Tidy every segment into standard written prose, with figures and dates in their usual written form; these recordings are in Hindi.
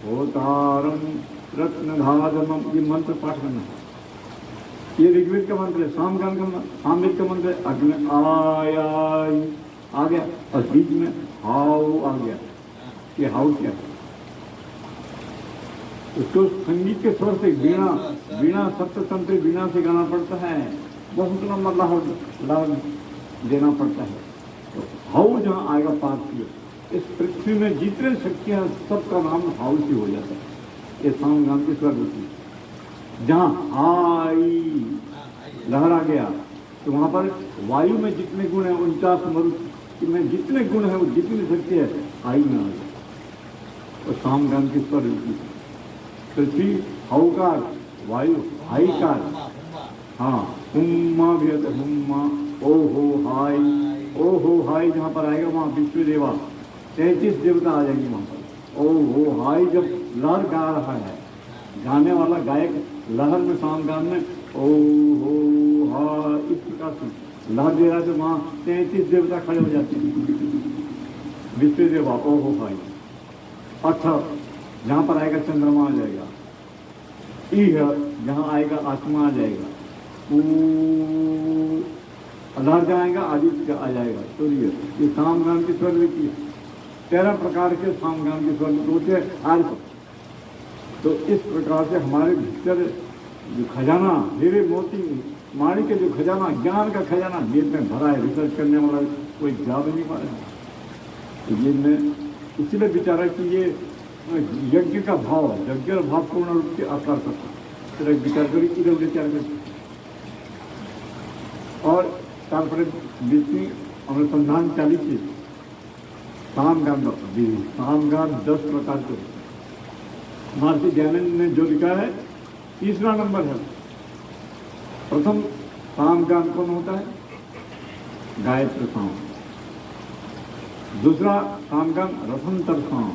होतारम रत्नधारम, ये मंत्र पाठ करना है। ये ऋग्वेद का मंत्र है, सामवेद का मंत्र है। अग्नि आया आ गया और बीच में हाउ आ गया। ये हाउ क्या है? उसको संगीत के स्वर से वीणा सप्ततंत्र वीणा से गाना पड़ता है, बहुत लंबा लाभ देना पड़ता है। तो हाउ जहाँ आएगा पाठ किया, इस पृथ्वी में जितने शक्तियां सबका नाम हाउ से हो जाता है। ये सामगान की स्वर होती है। जहाँ आई लहर आ गया तो वहां पर वायु में जितने गुण है 49 मरुत में जितने गुण है वो जितनी शक्ति है आई में आ गया। और सामगान की स्वर होती है। पृथ्वी हाउकार, वायु हाईकार, हाँ हुम्मा भी है, हुम्मा ओहो हाई, ओहो हाई जहाँ पर आएगा वहाँ विश्व देवा 33 देवता आ जाएंगे वहाँ पर। ओहो हाई जब लहर गा रहा है, गाने वाला गायक लहर में सामगान में ओहो हा इस प्रकार से लहर दे रहा है तो वहाँ 33 देवता खड़े हो जाते हैं। विश्व देवा ओहो हाई। अच्छा जहाँ पर आएगा चंद्रमा आ जाएगा, जहाँ आएगा आत्मा आ जाएगा, लहर जाएगा आदित्य आ जाएगा, सूर्य। ये सामगान की स्वर लिखी है। 13 प्रकार के सामगान के स्वर होते हैं आर्थ। तो इस प्रकार से हमारे भीतर जो खजाना, हीरे मोती माणी के जो खजाना, ज्ञान का खजाना वेद में भरा है, रिसर्च करने वाला कोई जा भी नहीं पा रहा है। तो ये मैं इसलिए विचारा कि ये यज्ञ का भाव, यज्ञ भाव पूर्ण रूप से आकार करता है। फिर विचार करी इधर विचार कर और तारपरे विष्णु अनुसंधान 40 सामगान विधि। सामगान 10 प्रकार के। महर्षि दयानंद ने जो लिखा है 3रा नंबर है। प्रथम सामगान कौन होता है? गायत्री साम। दूसरा सामगान रसंतर साम।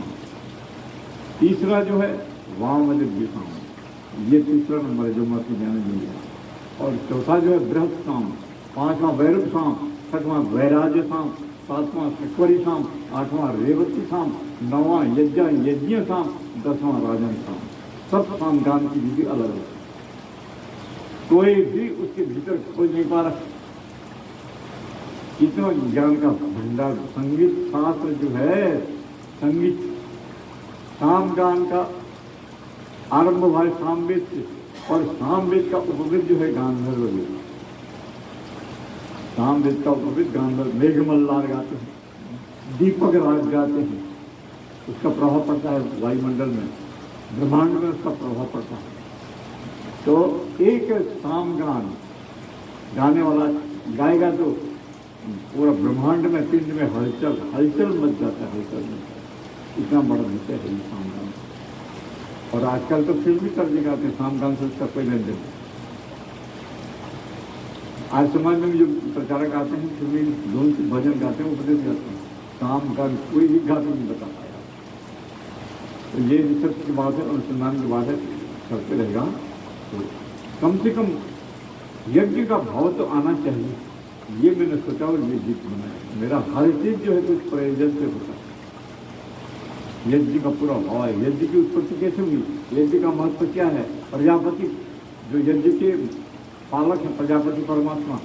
तीसरा जो है वामदिव्य साम। ये 3रा नंबर है जो महर्षि दयानंद ने लिया। और चौथा जो है बृहत साम, 5वां भैरव साम, 6वां वैराज्य साम, 7वां शक्वरी साम, 8वां रेवती साम, 9वां यज्ञ साम, 10वां राजन साम। सब सामगान की विधि अलग है। कोई भी उसके भीतर खोज नहीं पा रहा। इतना ज्ञान का भंडार। संगीत शास्त्र जो है, संगीत सामगान का आरंभ हुआ है सामवेद से, और सामवेद का उपवेद जो है गांधर्व वेद। सामवेद का उपवेद गांधर्व मेघमल्लार गाते हैं, दीपक राग गाते हैं। उसका प्रभाव पड़ता है वायुमंडल में, ब्रह्मांड में उसका प्रभाव पड़ता है। तो एक सामगान गाने वाला गाएगा तो पूरा ब्रह्मांड में, पिंड में हलचल मच जाता है। हलचल में इतना बड़ा विषय है ये सामगान। और आजकल तो फिल्म भी कर दिखाते हैं सामगान से, उसका कोई लेन देन। आज समाज में भी जो प्रचारक आते हैं फिल्मी धुन भजन गाते हैं, उपदेश गाते हैं, सामगान कोई भी गाते नहीं बता पाया। तो ये रिसर्च की बात है, अनुसंधान की बात है, करते रहेगा। तो कम से कम यज्ञ का भाव तो आना चाहिए, ये मैंने सोचा और ये गीत बनाया। मेरा हर चीज जो है कुछ प्रयोजन से होता है। यज्ञ का पूरा भाव है। यज्ञ की उत्पत्ति कैसे हुई, यज्ञ का महत्व क्या है, प्रजापति जो यज्ञ के पालक है, प्रजापति परमात्मा,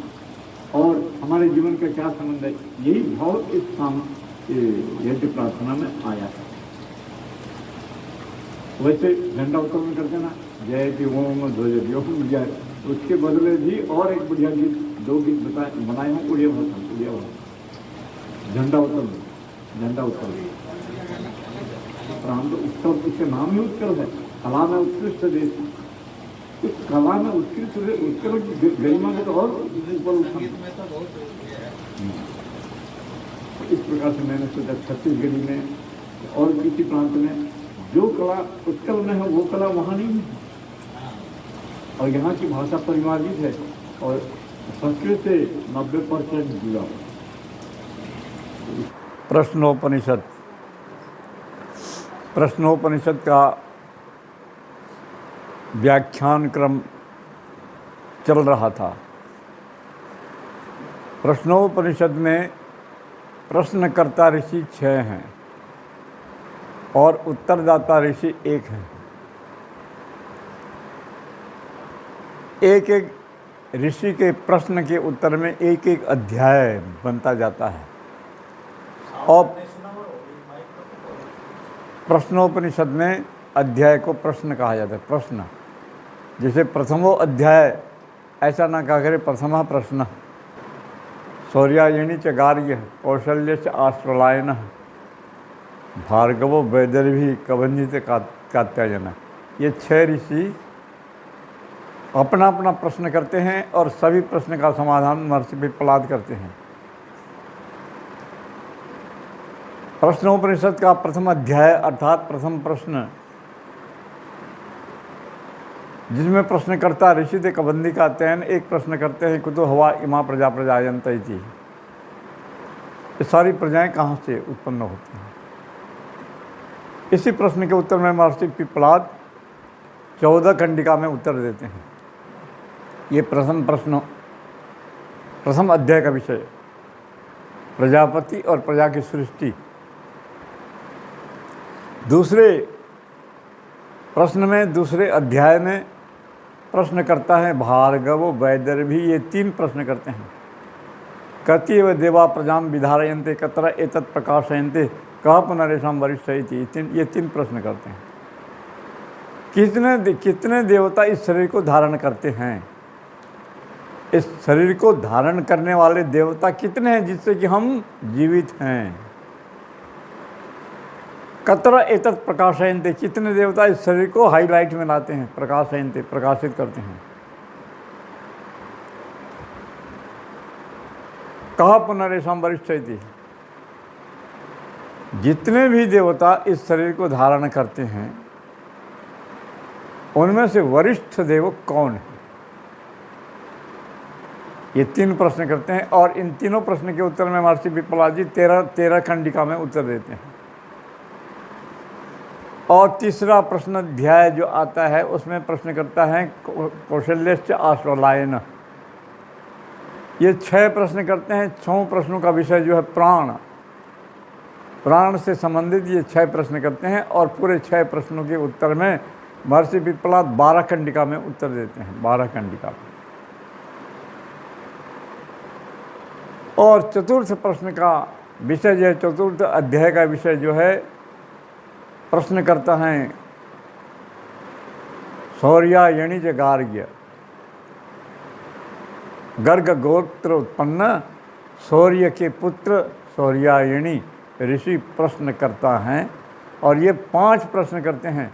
और हमारे जीवन का क्या संबंध है, यही भाव इस यज्ञ प्रार्थना में आया है। वैसे झंडा उत्तोलन करते ना, जय कि ओम ध्वज ओम जय, उसके बदले भी और एक बढ़िया गीत, 2 गीत बनाए हूँ उड़िया भाषा। झंडा उत्तोलन प्रांत उत्सव, इसका नाम ही उत्कल है। कला में उत्कृष्ट देश, उस कला में उत्कृष्ट उत्कल की गरिमा में तो और ऊपर उठा। इस प्रकार से मैंने सोचा छत्तीसगढ़ी में और किसी प्रांत में जो कला उत्कल में है वो कला वहाँ नहीं है। और यहाँ की भाषा परिमार्जित है और संस्कृत से 90% जुड़ा। प्रश्नोपनिषद का व्याख्यान क्रम चल रहा था। प्रश्नोपनिषद में प्रश्नकर्ता ऋषि 6 हैं। और उत्तरदाता ऋषि एक है। एक एक ऋषि के प्रश्न के उत्तर में एक एक अध्याय बनता जाता है। और प्रश्नोपनिषद में अध्याय को प्रश्न कहा जाता है। प्रश्न जैसे प्रथमो अध्याय, ऐसा ना कहा करे प्रथमा प्रश्न। शौर्यायणी च गार्ग्य कौशल्य च आश्वलायन भार्गवो वैदर्भी कवंजित कात्यायन। ये 6 ऋषि अपना अपना प्रश्न करते हैं और सभी प्रश्न का समाधान महर्षि पिप्पलाद करते हैं। प्रश्नोपनिषद का प्रथम अध्याय अर्थात प्रथम प्रश्न, जिसमें प्रश्नकर्ता ऋषि थे कबंदी का अध्ययन, एक प्रश्न करते हैं कुतो हवा इमा प्रजा प्रजायंत इति। ये सारी प्रजाएं कहाँ से उत्पन्न होती हैं। इसी प्रश्न के उत्तर में महर्षि पिप्पलाद 14 खंडिका में उत्तर देते हैं। ये प्रथम अध्याय का विषय प्रजापति और प्रजा की सृष्टि। दूसरे प्रश्न में, दूसरे अध्याय में प्रश्न करता है भार्गव वैदर्भी। ये 3 प्रश्न करते हैं। कति व देवा प्रजाम विधारयन्ते कत्र एतत् प्रकाशयन्ते कह पुनरेषां वरिष्ठ इति। ये 3 प्रश्न करते हैं। कितने देवता इस शरीर को धारण करते हैं। इस शरीर को धारण करने वाले देवता कितने हैं जिससे कि हम जीवित हैं। कत्र एतत् प्रकाशयन्ते, कितने देवता इस शरीर को हाईलाइट में लाते हैं, प्रकाशयन्ते प्रकाशित करते हैं। कहा पुनरेषां वरिष्ठ इति। जितने भी देवता इस शरीर को धारण करते हैं उनमें से वरिष्ठ देव कौन है। ये 3 प्रश्न करते हैं और इन तीनों प्रश्न के उत्तर में महर्षि पिप्पलाद जी 13 खंडिका में उत्तर देते हैं। और तीसरा प्रश्न अध्याय जो आता है उसमें प्रश्न करता है कौशल्यश्च आश्वलायन। ये 6 प्रश्न करते हैं। 6 प्रश्नों का विषय जो है प्राण से संबंधित ये 6 प्रश्न करते हैं और पूरे 6 प्रश्नों के उत्तर में महर्षि पिप्पलाद 12 खंडिका में उत्तर देते हैं। 12 खंडिका में। और चतुर्थ प्रश्न का विषय जो है, चतुर्थ अध्याय का विषय जो है, प्रश्न करता है शौर्यायणी च गार्ग्य। गर्ग गोत्र उत्पन्न शौर्य के पुत्र शौर्यायणी ऋषि प्रश्न करता है। और ये 5 प्रश्न करते हैं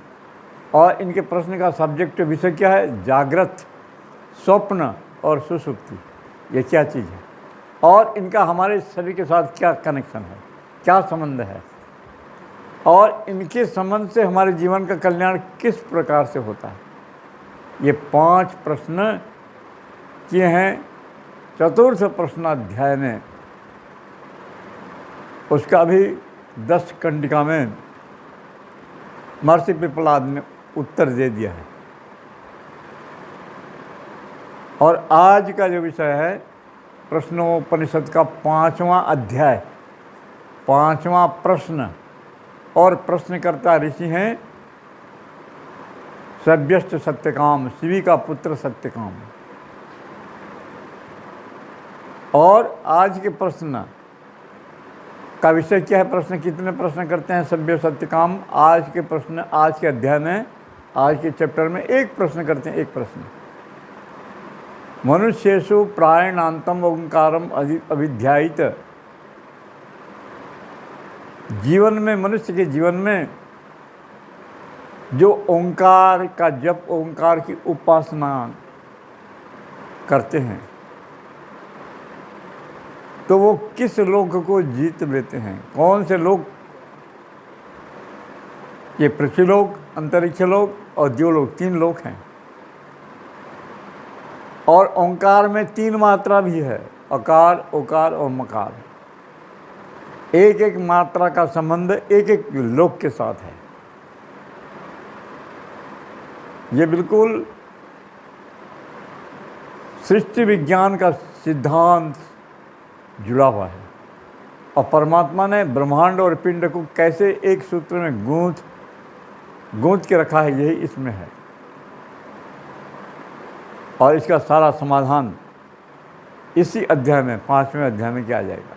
और इनके प्रश्न का सब्जेक्ट विषय क्या है, जागृत, स्वप्न और सुषुप्ति। ये क्या चीज़ है और इनका हमारे शरीर के साथ क्या कनेक्शन है, क्या संबंध है और इनके संबंध से हमारे जीवन का कल्याण किस प्रकार से होता है। ये 5 प्रश्न किए हैं चतुर्थ प्रश्नाध्याय में। उसका भी 10 खंडिका में महर्षि पिप्पलाद ने उत्तर दे दिया है। और आज का जो विषय है प्रश्नोपनिषद का 5वां अध्याय, 5वां प्रश्न। और प्रश्नकर्ता ऋषि हैं सभ्यश्च सत्यकाम, शिवी का पुत्र सत्यकाम। और आज के प्रश्न का विषय क्या है, प्रश्न कितने प्रश्न करते हैं सभ्य सत्यकाम। आज के प्रश्न, आज के अध्याय में, आज के चैप्टर में 1 प्रश्न करते हैं। 1 प्रश्न, मनुष्येषु प्रायणान्तम ओंकारम अभिध्यायित। जीवन में, मनुष्य के जीवन में जो ओंकार का जप, ओंकार की उपासना करते हैं तो वो किस लोक को जीत लेते हैं। कौन से लोक, ये पृथ्वीलोक, अंतरिक्ष लोक और द्योलोक, 3 लोक हैं। और ओंकार में 3 मात्रा भी है, अकार, उकार और मकार। एक एक मात्रा का संबंध एक एक लोक के साथ है। ये बिल्कुल सृष्टि विज्ञान का सिद्धांत जुड़ा हुआ है। और परमात्मा ने ब्रह्मांड और पिंड को कैसे एक सूत्र में गूंथ के रखा है, यही इसमें है। और इसका सारा समाधान इसी अध्याय में, 5वें अध्याय में किया जाएगा।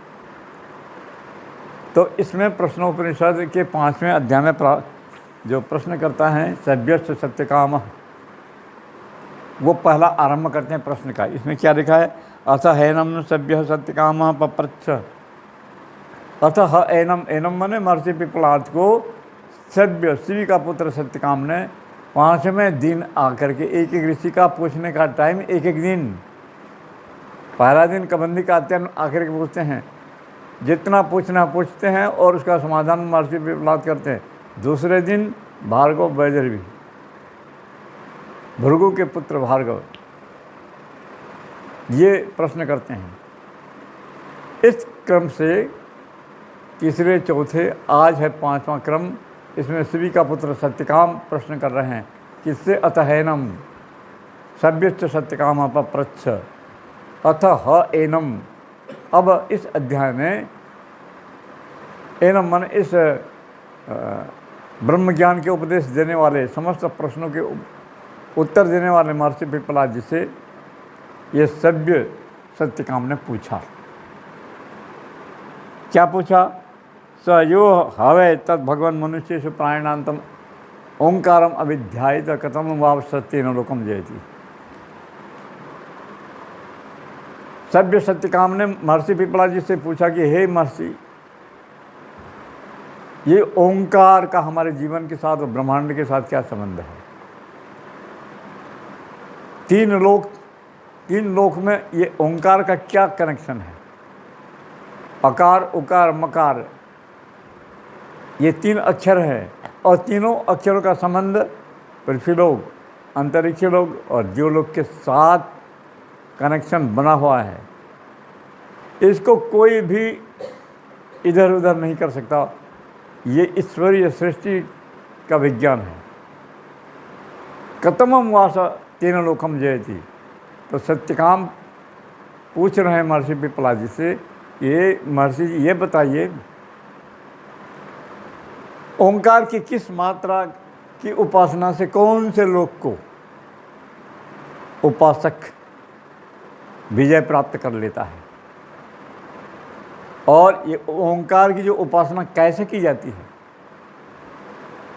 तो इसमें प्रश्नोपनिषद के 5वें अध्याय में जो प्रश्न करता है सभ्यश्च सत्यकामः, वो पहला आरंभ करते हैं प्रश्न का। इसमें क्या लिखा है? अथ हैनम सभ्य सत्यकामः पप्रच्छ। अथ ह एनम, एनम मने महर्षि पिपलाद को सभ्य शिवी का पुत्र सत्यकाम ने 5वें दिन आकर के एक एक ऋषि का पूछने का टाइम, एक एक दिन, पहला दिन कबंदी का अत्यंत आकर के पूछते हैं, जितना पूछना पूछते हैं और उसका समाधान महर्षि पिपलाद करते हैं। दूसरे दिन भार्गव वैदर्भी, भृगु के पुत्र भार्गव, ये प्रश्न करते हैं। इस क्रम से तीसरे चौथे, आज है 5वां क्रम। इसमें शिवी का पुत्र सत्यकाम प्रश्न कर रहे हैं, किससे? अथ हैनम सभ्यश्च सत्यकामः पप्रच्छ अथ ह एनम। अब इस अध्याय में एनम मन इस ब्रह्म ज्ञान के उपदेश देने वाले, समस्त प्रश्नों के उत्तर देने वाले महर्षि पिपलाद जी से ये सभ्य सत्यकाम ने पूछा। क्या पूछा? स यो हवे तद भगवान मनुष्येषु प्राणिनांतम ओंकारम अविध्यायित कथम वाव सत्येन लोकम जयति। सभ्य सत्यकाम ने महर्षि पिपलाद जी से पूछा कि हे महर्षि, ये ओंकार का हमारे जीवन के साथ और ब्रह्मांड के साथ क्या संबंध है? तीन लोक में ये ओंकार का क्या कनेक्शन है? अकार उकार मकार, ये 3 अक्षर है और तीनों अक्षरों का संबंध पृथ्वीलोक, अंतरिक्ष लोक और द्योलोक के साथ कनेक्शन बना हुआ है। इसको कोई भी इधर उधर नहीं कर सकता। ये ईश्वरीय सृष्टि का विज्ञान है। कतमम वास तेन लोकम जयति। तो सत्यकाम पूछ रहे हैं महर्षि पिपलाद जी से, ये महर्षि जी ये बताइए, ओंकार की किस मात्रा की उपासना से कौन से लोक को उपासक विजय प्राप्त कर लेता है, और ये ओंकार की जो उपासना कैसे की जाती है?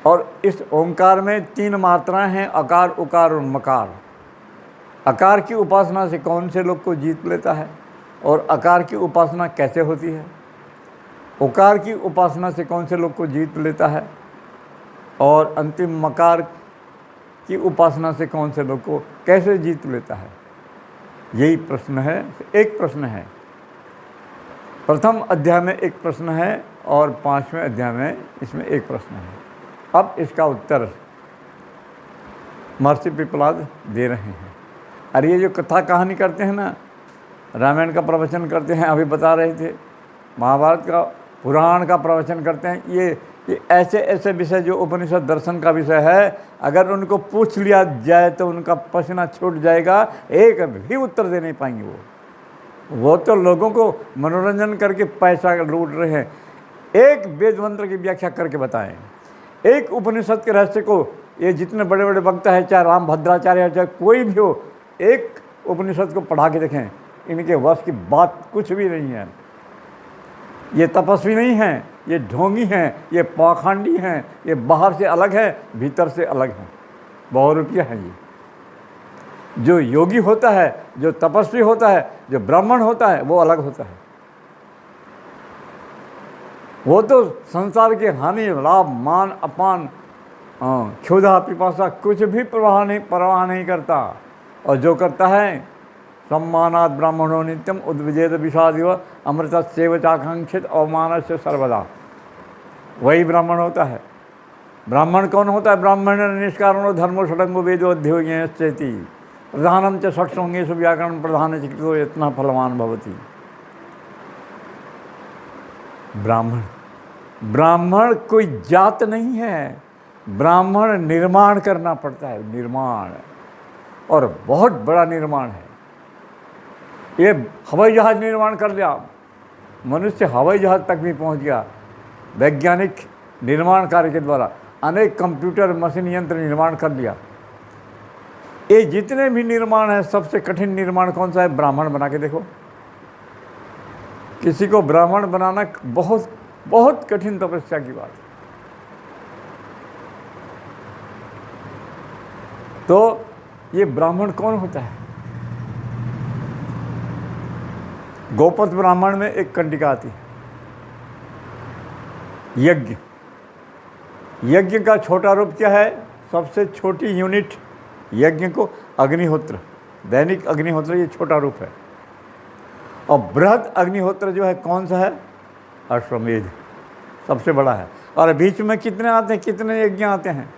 और इस ओंकार में 3 मात्राएं हैं, अकार उकार और मकार। अकार की उपासना से कौन से लोग को जीत लेता है और अकार की उपासना कैसे होती है? उकार की उपासना से कौन से लोग को जीत लेता है और अंतिम मकार की उपासना से कौन से लोग को कैसे जीत लेता है? यही प्रश्न है। एक प्रश्न है, प्रथम अध्याय में एक प्रश्न है और 5वें अध्याय में इसमें एक प्रश्न है। अब इसका उत्तर महर्षि पिपलाद दे रहे हैं। अरे ये जो कथा कहानी करते हैं ना, रामायण का प्रवचन करते हैं, अभी बता रहे थे, महाभारत का पुराण का प्रवचन करते हैं, ये ऐसे ऐसे विषय जो उपनिषद दर्शन का विषय है, अगर उनको पूछ लिया जाए तो उनका पसीना छूट जाएगा, एक भी उत्तर दे नहीं पाएंगे। वो तो लोगों को मनोरंजन करके पैसा लूट रहे हैं। एक वेद मंत्र की व्याख्या करके बताएं, एक उपनिषद के रहस्य को, ये जितने बड़े बड़े वक्ता है, चाहे राम भद्राचार्य, चाहे कोई भी हो, एक उपनिषद को पढ़ा के देखें, इनके वश की बात कुछ भी नहीं है। ये तपस्वी नहीं हैं, ये ढोंगी हैं, ये पाखंडी हैं, ये बाहर से अलग है, भीतर से अलग है, बहुरूपिया है। ये जो योगी होता है, जो तपस्वी होता है, जो ब्राह्मण होता है, वो अलग होता है। वो तो संसार के हानि लाभ मान अपान क्षुधा पिपासा कुछ भी परवाह नहीं करता, और जो करता है सम्मानात् ब्राह्मणो नित्यम उद्विजेत विषादिव अमृतस्यैव चाकांक्षित अवमानस्य सर्वदा, वही ब्राह्मण होता है। ब्राह्मण कौन होता है? ब्राह्मण निष्कारणो धर्मो षडंगो वेदो अध्ययनश्चेति प्रधानम च षट्संगेषु व्याकरण प्रधान चिकित्सो यत्न फलवान भवति। ब्राह्मण कोई जात नहीं है, ब्राह्मण निर्माण करना पड़ता है, निर्माण, और बहुत बड़ा निर्माण है। ये हवाई जहाज निर्माण कर लिया, मनुष्य हवाई जहाज तक भी पहुंच गया वैज्ञानिक निर्माण कार्य के द्वारा। अनेक कंप्यूटर मशीन यंत्र निर्माण कर लिया। ये जितने भी निर्माण है, सबसे कठिन निर्माण कौन सा है? ब्राह्मण बना के देखो। किसी को ब्राह्मण बनाना बहुत बहुत कठिन तपस्या की बात है। तो ये ब्राह्मण कौन होता है? गोपथ ब्राह्मण में एक कंडिका आती है, यज्ञ। यज्ञ का छोटा रूप क्या है? सबसे छोटी यूनिट यज्ञ को अग्निहोत्र, दैनिक अग्निहोत्र, ये छोटा रूप है। और बृहद अग्निहोत्र जो है कौन सा है? अश्वमेध, सबसे बड़ा है। और बीच में कितने आते हैं, कितने यज्ञ आते हैं?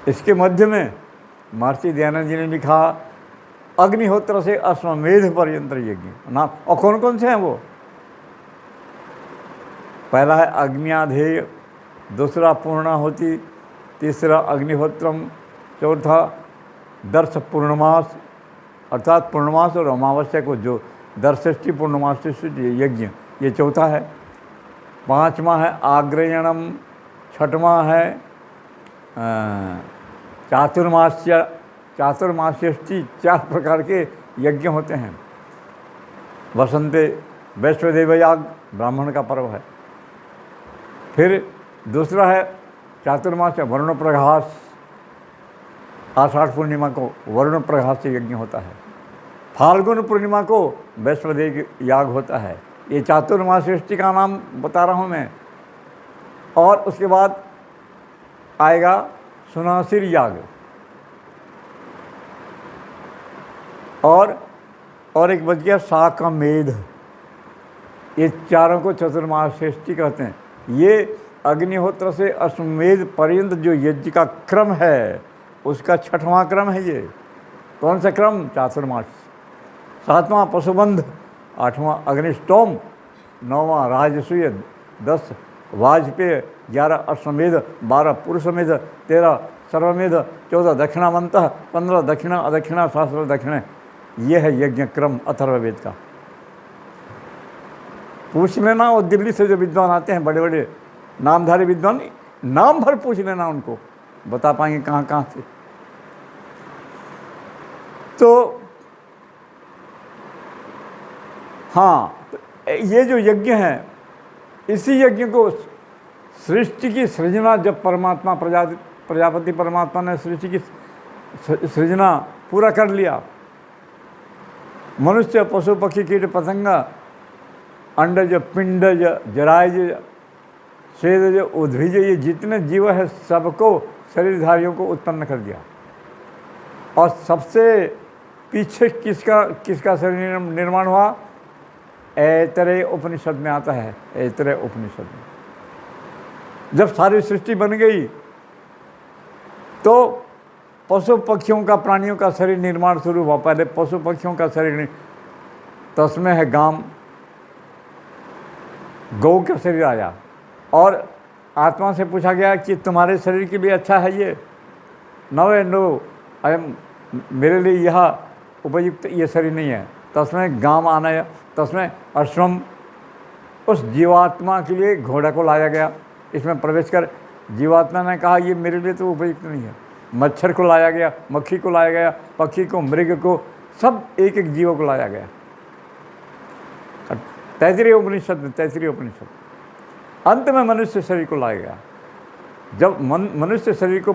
इसके मध्य में महर्षि दयानंद जी ने लिखा अग्निहोत्र से अश्वमेध पर्यंत यज्ञ नाम। और कौन कौन से हैं वो? पहला है अग्न्याधेय, दूसरा पूर्णाहुति, तीसरा अग्निहोत्रम, चौथा दर्श पूर्णमास, अर्थात पूर्णमास और अमावस्या को जो दर्शष्टि पूर्णमास यज्ञ, ये चौथा है। पांचवा है आग्रयणम, छठवां है चातुर्मास्यष्टि। 4 प्रकार के यज्ञ होते हैं। वसंते वैश्वदेव याग ब्राह्मण का पर्व है। फिर दूसरा है चातुर्मास्य वरुण प्रघास, आषाढ़ पूर्णिमा को वरुण प्रघास से यज्ञ होता है। फाल्गुन पूर्णिमा को वैश्वदेव याग होता है। ये चातुर्मास्यष्टि का नाम बता रहा हूँ मैं। और उसके बाद आएगा सुनासिर याग, और एक बच गया साकमेध। ये चारों को चतुर्मास्यष्टि कहते हैं। ये अग्निहोत्र से अश्वमेध पर्यंत जो यज्ञ का क्रम है, उसका 6वां क्रम है। ये कौन सा क्रम? चातुर्मास। 7वां पशुबंध, 8वां अग्निष्टोम, 9वां राजसूय, 10 वाजपेय, 11 अश्वमेध, 12 पुरुषमेध, 13 सर्वमेध, 14 दक्षिणामंत, 15 दक्षिणा अदक्षिणा शास्त्र दक्षिण। ये है यज्ञ क्रम अथर्ववेद का। पूछ लेना, और दिल्ली से जो विद्वान आते हैं, बड़े बड़े नामधारी विद्वान, नाम भर पूछ लेना, उनको बता पाएंगे कहाँ कहाँ से। तो हाँ, ये जो यज्ञ है, इसी यज्ञ को सृष्टि की सृजना, जब परमात्मा प्रजापति परमात्मा ने सृष्टि की सृजना पूरा कर लिया, मनुष्य पशु पक्षी कीट पतंगा, अंडज पिंडज जरायज स्वेदज उद्भिज, ये जितने जीव है सबको, शरीरधारियों को उत्पन्न कर दिया। और सबसे पीछे किसका शरीर निर्माण हुआ? ऐतरेय उपनिषद में आता है। ऐतरेय उपनिषद में जब सारी सृष्टि बन गई, तो पशु पक्षियों का, प्राणियों का शरीर निर्माण शुरू हुआ। पहले पशु पक्षियों का शरीर, तस्में है गाम, गौ का शरीर आया। और आत्मा से पूछा गया कि तुम्हारे शरीर के लिए अच्छा है ये? नो, मेरे लिए यह उपयुक्त ये शरीर नहीं है। तस्में गाम आना, तस्में अश्वम, उस जीवात्मा के लिए घोड़ा को लाया गया। इसमें प्रवेश कर जीवात्मा ने कहा ये मेरे लिए तो उपयुक्त नहीं है। मच्छर को लाया गया, मक्खी को लाया गया, पक्षी को, मृग को, सब एक एक जीवों को लाया गया। तैतरीय उपनिषद अंत में मनुष्य शरीर को लाया गया। जब मनुष्य शरीर को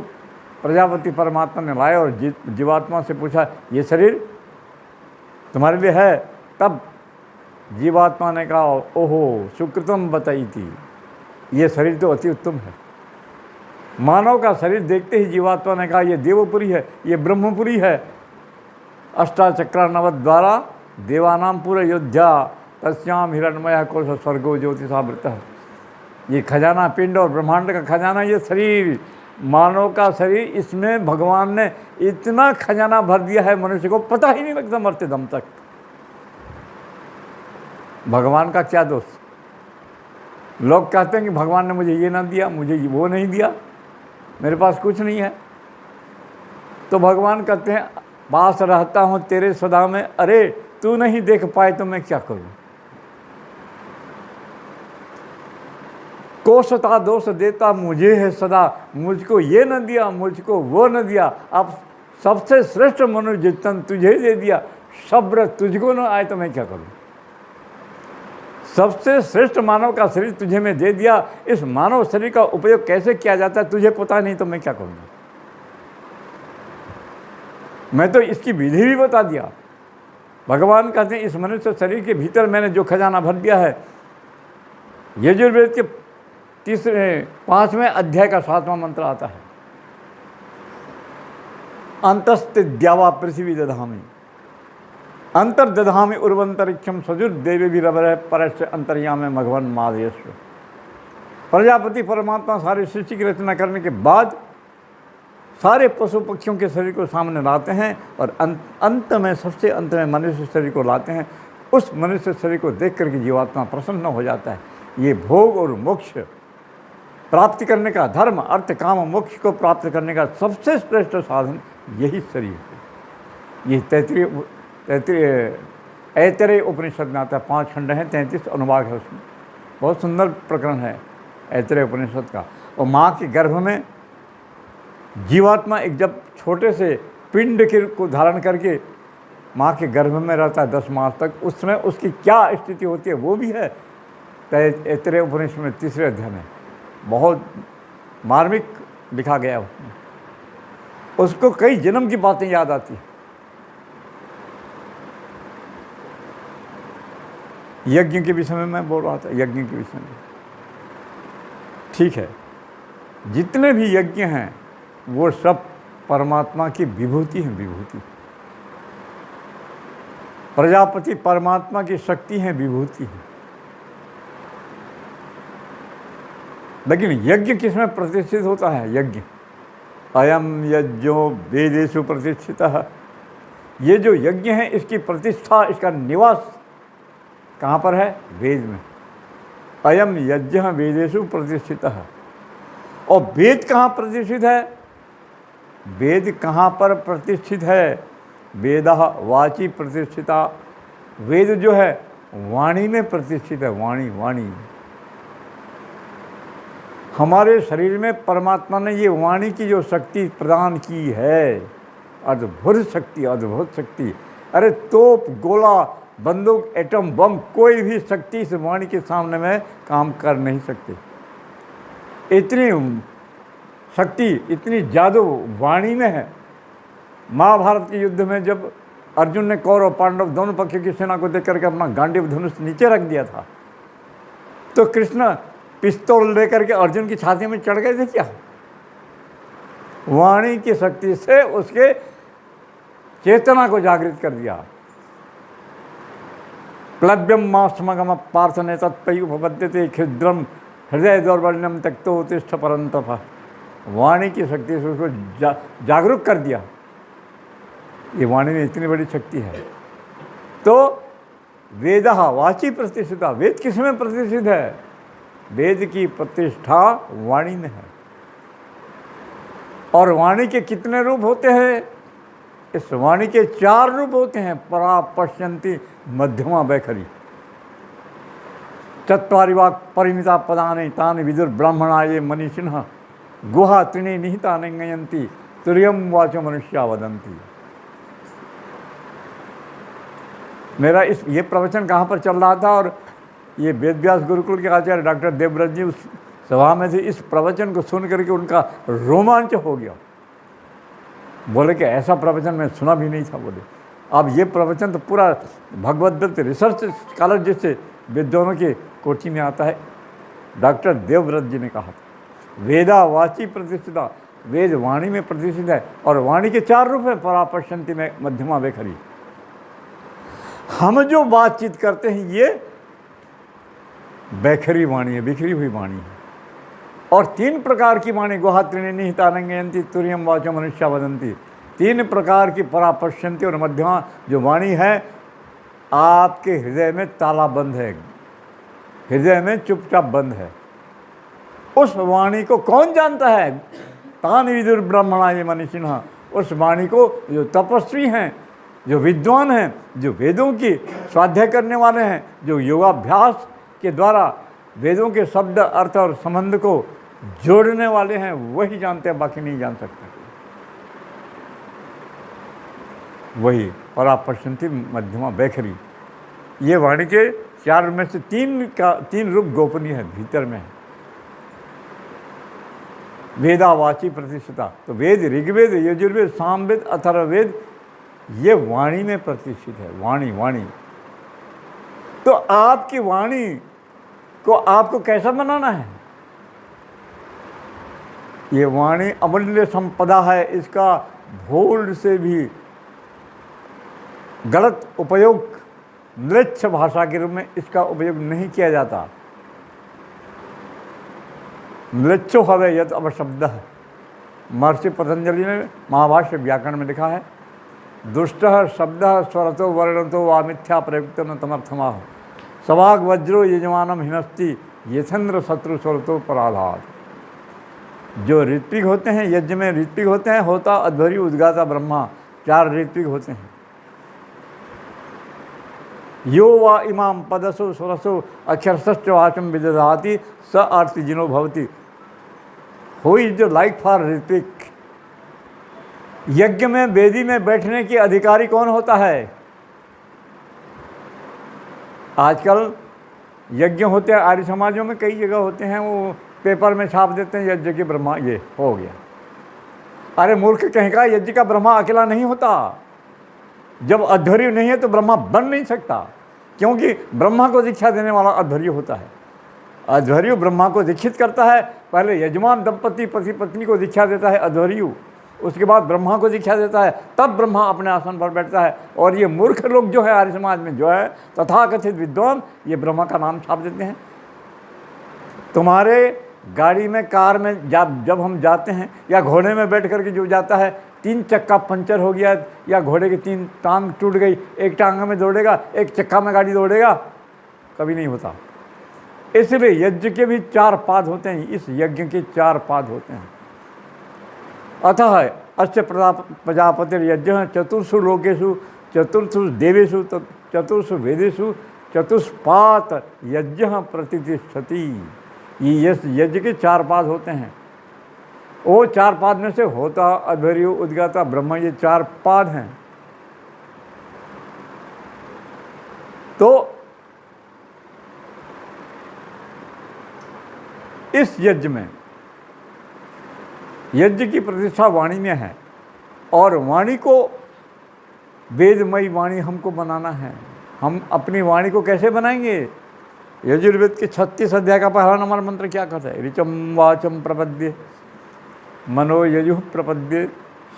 प्रजापति परमात्मा ने लाया और जीवात्मा से पूछा ये शरीर तुम्हारे लिए है, तब जीवात्मा ने कहा ओहो सुकृतम बताई थी, ये शरीर तो अति उत्तम है। मानव का शरीर देखते ही जीवात्मा ने कहा ये देवपुरी है, ये ब्रह्मपुरी है। अष्टाचक्रानवद द्वारा देवानाम पूरा योद्धा तस्याम हिरण्मय कोश स्वर्गो ज्योतिषावृतः। ये खजाना, पिंड और ब्रह्मांड का खजाना, ये शरीर, मानव का शरीर, इसमें भगवान ने इतना खजाना भर दिया है, मनुष्य को पता ही नहीं लगता मरते दम तक। भगवान का क्या दोष? लोग कहते हैं कि भगवान ने मुझे ये ना दिया, मुझे वो नहीं दिया, मेरे पास कुछ नहीं है। तो भगवान कहते हैं पास रहता हूँ तेरे सदा में, अरे तू नहीं देख पाए तो मैं क्या करूँ? कोसता दोष देता मुझे है सदा, मुझको ये न दिया, मुझको वो न दिया, अब सबसे श्रेष्ठ मनुष्य तन तुझे दे दिया, सब्र तुझको न आए तो मैं क्या करूं। सबसे श्रेष्ठ मानव का शरीर तुझे मैं दे दिया, इस मानव शरीर का उपयोग कैसे किया जाता है तुझे पता नहीं तो मैं क्या करूंगा। मैं तो इसकी विधि भी बता दिया। भगवान कहते हैं इस मनुष्य शरीर के भीतर मैंने जो खजाना भर दिया है। यजुर्वेद के 5वें अध्याय का 7वां मंत्र आता है, अंतस्ते द्यावा पृथ्वी दधामी, अंतर दधामी उर्वंतरिक्षम सजुर देवे भी रबर परस्य अंतर्यामे भगवान महादेश्वर। प्रजापति परमात्मा सारी सृष्टि की रचना करने के बाद सारे पशु पक्षियों के शरीर को सामने लाते हैं और अंत में, सबसे अंत में मनुष्य शरीर को लाते हैं। उस मनुष्य शरीर को देख करके जीवात्मा प्रसन्न हो जाता है। ये भोग और मोक्ष प्राप्ति करने का, धर्म अर्थ काम मोक्ष को प्राप्त करने का सबसे श्रेष्ठ साधन यही शरीर है। ये ऐतरेय उपनिषद में आता है, 5 खंड हैं, 33 अनुभाग है उसमें। बहुत सुंदर प्रकरण है ऐतरेय उपनिषद का। और माँ के गर्भ में जीवात्मा एक जब छोटे से पिंड के को धारण करके माँ के गर्भ में रहता है 10 मास तक, उस समय उसकी क्या स्थिति होती है वो भी है ऐतरेय उपनिषद में 3रे अध्याय में बहुत मार्मिक लिखा गया उसमें। उसको कई जन्म की बातें याद आती हैं। यज्ञ के विषय में मैं बोल रहा था, यज्ञ के विषय में। ठीक है, जितने भी यज्ञ हैं वो सब परमात्मा की विभूति है, विभूति। प्रजापति परमात्मा की शक्ति है, विभूति है। लेकिन यज्ञ किसमें प्रतिष्ठित होता है? यज्ञ अयम यज्ञो वेदेषु प्रतिष्ठितः। ये जो यज्ञ है इसकी प्रतिष्ठा, इसका निवास कहाँ पर है? वेद में। अयम यज्ञ वेदेषु प्रतिष्ठितः। और वेद कहाँ प्रतिष्ठित है? वेद कहाँ पर प्रतिष्ठित है? वेदः वाची प्रतिष्ठिता। वेद जो है वाणी में प्रतिष्ठित है, वाणी, वाणी। हमारे शरीर में परमात्मा ने ये वाणी की जो शक्ति प्रदान की है, अद्भुत शक्ति, अद्भुत शक्ति। अरे तोप, गोला, बंदूक, एटम बम, कोई भी शक्ति इस वाणी के सामने में काम कर नहीं सकते। इतनी शक्ति, इतनी जादू वाणी में है। महाभारत के युद्ध में जब अर्जुन ने कौरव पांडव दोनों पक्षों की सेना को देख करके अपना गांडीव धनुष नीचे रख दिया था, तो कृष्ण पिस्तौल लेकर के अर्जुन की छाती में चढ़ गए थे क्या? वाणी की शक्ति से उसके चेतना को जागृत कर दिया। प्लव्यम मास्मगम पार्थ ने तत्पय उपपद्यते क्षुद्रम हृदय दौर्बल्यम त्यक्तो उत्तिष्ठ परंतप। वाणी की शक्ति से उसको जागरूक कर दिया। ये वाणी में इतनी बड़ी शक्ति है। तो वेदः वाची प्रतिष्ठिता। वेद किस में प्रतिष्ठित है? वेद की प्रतिष्ठा वाणी में है। और वाणी के कितने रूप होते हैं? इस वाणी के 4 रूप होते हैं। परा, पश्यन्ति, मध्यमा, वैखरी। चत्वारि वाक् परिमिता पदानि तानि विदुर ब्राह्मणा ये मनीषिणः गुहा त्रीणि निहिता निंगयन्ति तुर्यम वाचो मनुष्या वदन्ति। मेरा ये प्रवचन कहाँ पर चल रहा था और ये वेदव्यास गुरुकुल के आचार्य डॉक्टर देवव्रत जी उस सभा में थे। इस प्रवचन को सुन करके उनका रोमांच हो गया। बोले कि ऐसा प्रवचन मैं सुना भी नहीं था। बोले अब ये प्रवचन तो पूरा भगवत दत्त रिसर्च स्कॉलर जैसे विद्वानों की कोटि में आता है। डॉक्टर देवव्रत जी ने कहा था वेदा वाची प्रतिष्ठिता। वेद वाणी में प्रतिष्ठित है और वाणी के 4 रूप हैं, परा, पश्यन्ति में, मध्यमा, वैखरी। हम जो बातचीत करते हैं ये वैखरी वाणी है, बिखरी हुई वाणी है। और 3 प्रकार की वाणी, गुहा त्रीणि निहिता निंगयन्ति तुर्यम वाचो मनुष्या वदन्ति। 3 प्रकार की परा, पश्यन्ति और मध्यमा जो वाणी है आपके हृदय में ताला बंद है, हृदय में चुपचाप बंद है। उस वाणी को कौन जानता है? तानि विदुर ब्राह्मणा ये मनीषिणः। उस वाणी को जो तपस्वी हैं, जो विद्वान हैं, जो वेदों की स्वाध्याय करने वाले हैं, जो योगाभ्यास के द्वारा वेदों के शब्द, अर्थ और संबंध को जोड़ने वाले हैं वही जानते हैं, बाकी नहीं जान सकते। वही परा पश्यन्ति मध्यमा वैखरी। ये वाणी के 4 में से 3 रूप गोपनीय है, भीतर में है। वेदावाची प्रतिष्ठिता, तो वेद, ऋग्वेद, यजुर्वेद, सामवेद, अथर्ववेद ये वाणी में प्रतिष्ठित है। वाणी। तो आपकी वाणी को आपको कैसा बनाना है? ये वाणी अमूल्य संपदा है, इसका भूल से भी गलत उपयोग, म्लेच्छ भाषा के रूप में इसका उपयोग नहीं किया जाता। म्लेच्छो हवे यद अपशब्दः, महर्षि पतंजलि ने महाभाष्य व्याकरण में लिखा है, दुष्टः शब्दः स्वरतो वर्णतो वा मिथ्या प्रयुक्त न तमर्थमाह, सवाग वज्रो यजमानम हिनस्ति यथेन्द्र शत्रु स्वरतो पराधात। जो ऋत्विक होते हैं, यज्ञ में ऋत्विक होते हैं, होता अध्वर्यु उद्गाता ब्रह्मा, 4 ऋत्विक होते हैं। यो वा इमाम पदसो स्वरसो अक्षरश्च वाचम विदधाति स आर्ति जिनो भवति। Who is the like for ऋत्विक। यज्ञ में, वेदी में बैठने की अधिकारी कौन होता है? आजकल यज्ञ होते हैं आर्य समाजों में, कई जगह होते हैं, वो पेपर में छाप देते हैं यज्ञ के ब्रह्मा, ये हो गया। अरे मूर्ख कहीं का, यज्ञ का ब्रह्मा अकेला नहीं होता। जब अध्वर्यु नहीं है तो ब्रह्मा बन नहीं सकता, क्योंकि ब्रह्मा को दीक्षा देने वाला अध्वर्यु होता है। अध्वर्यु ब्रह्मा को दीक्षित करता है, पहले यजमान दंपति पति पत्नी को दीक्षा देता है अध्वर्यु, उसके बाद ब्रह्मा को दीक्षा देता है, तब ब्रह्मा अपने आसन पर बैठता है। और ये मूर्ख लोग जो है आर्य समाज में जो है तथाकथित विद्वान, ये ब्रह्मा का नाम छाप देते हैं। तुम्हारे गाड़ी में, कार में जब हम जाते हैं, या घोड़े में बैठ करके जो जाता है, 3 चक्का पंचर हो गया, या घोड़े की 3 टांग टूट गई, एक टांग में दौड़ेगा, एक चक्का में गाड़ी दौड़ेगा? कभी नहीं होता। इसलिए यज्ञ के भी 4 पाद होते हैं, इस यज्ञ के 4 पाद होते हैं। अतः अस्य प्रजापतिर्यज्ञ चतुर्षु लोकेषु चतुर्षु देवेषु चतुर्षु वेदेषु चतुष्पात यज्ञ प्रतिष्ठति। ये यज्ञ के 4 पाद होते हैं। वो 4 पाद में से होता, अध्वर्यु, उद्गाता, ब्रह्म, ये 4 पाद हैं। तो इस यज्ञ में, यज्ञ की प्रतिष्ठा वाणी में है, और वाणी को, वेदमयी वाणी हमको बनाना है। हम अपनी वाणी को कैसे बनाएंगे? यजुर्वेद के 36 अध्याय का पहला नंबर मंत्र क्या कहता है? ऋचम वाचम प्रपद्ये मनो यजुः प्रपद्ये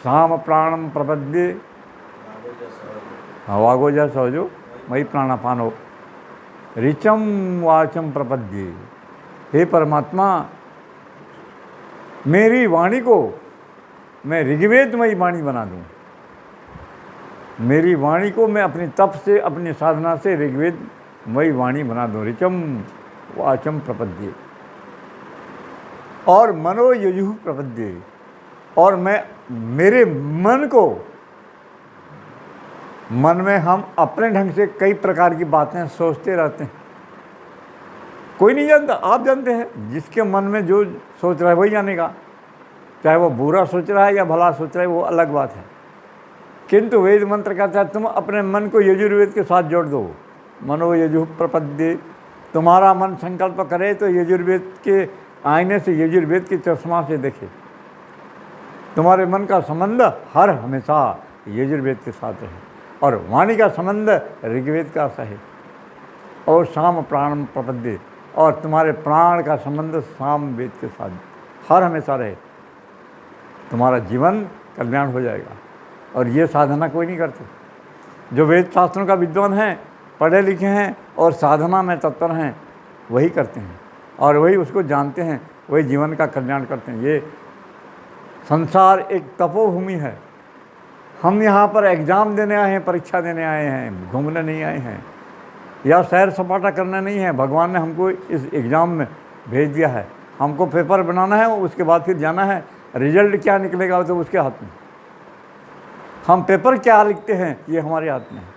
साम प्राणम प्रपद्ये वागोजा सहजो मयि प्राणापानो ऋचम वाचम प्रपद्ये। हे परमात्मा, मेरी वाणी को मैं ऋग्वेदमयी वाणी बना दूं। मेरी वाणी को मैं अपनी तप से, अपनी साधना से ऋग्वेदमयी वाणी बना दूं। ऋचम वाचम प्रपद्ये और मनो यजुः प्रपद्ये, और मैं मेरे मन को, मन में हम अपने ढंग से कई प्रकार की बातें सोचते रहते हैं। कोई नहीं जानता, आप जानते हैं। जिसके मन में जो सोच रहा है वही जानेगा, चाहे वो बुरा सोच रहा है या भला सोच रहा है, वो अलग बात है। किंतु वेद मंत्र कहता है तुम अपने मन को यजुर्वेद के साथ जोड़ दो। मनो यजुः प्रपद्ये, तुम्हारा मन संकल्प करे तो यजुर्वेद के आईने से, यजुर्वेद के चश्मा से देखे। तुम्हारे मन का संबंध हर हमेशा यजुर्वेद के साथ रहे, और वाणी का संबंध ऋग्वेद का सा है। और साम प्राणम प्रपद्ये, और तुम्हारे प्राण का संबंध साम वेद के साथ हर हमेशा रहे। तुम्हारा जीवन कल्याण हो जाएगा। और ये साधना कोई नहीं करते। जो वेद शास्त्रों का विद्वान हैं, पढ़े लिखे हैं और साधना में तत्पर हैं, वही करते हैं, और वही उसको जानते हैं, वही जीवन का कल्याण करते हैं। ये संसार एक तपोभूमि है। हम यहाँ पर एग्ज़ाम देने आए हैं, परीक्षा देने आए हैं, घूमने नहीं आए हैं, या सैर सपाटा करना नहीं है। भगवान ने हमको इस एग्ज़ाम में भेज दिया है, हमको पेपर बनाना है, उसके बाद फिर जाना है। रिजल्ट क्या निकलेगा तो उसके हाथ में। हम पेपर क्या लिखते हैं ये हमारे हाथ में है,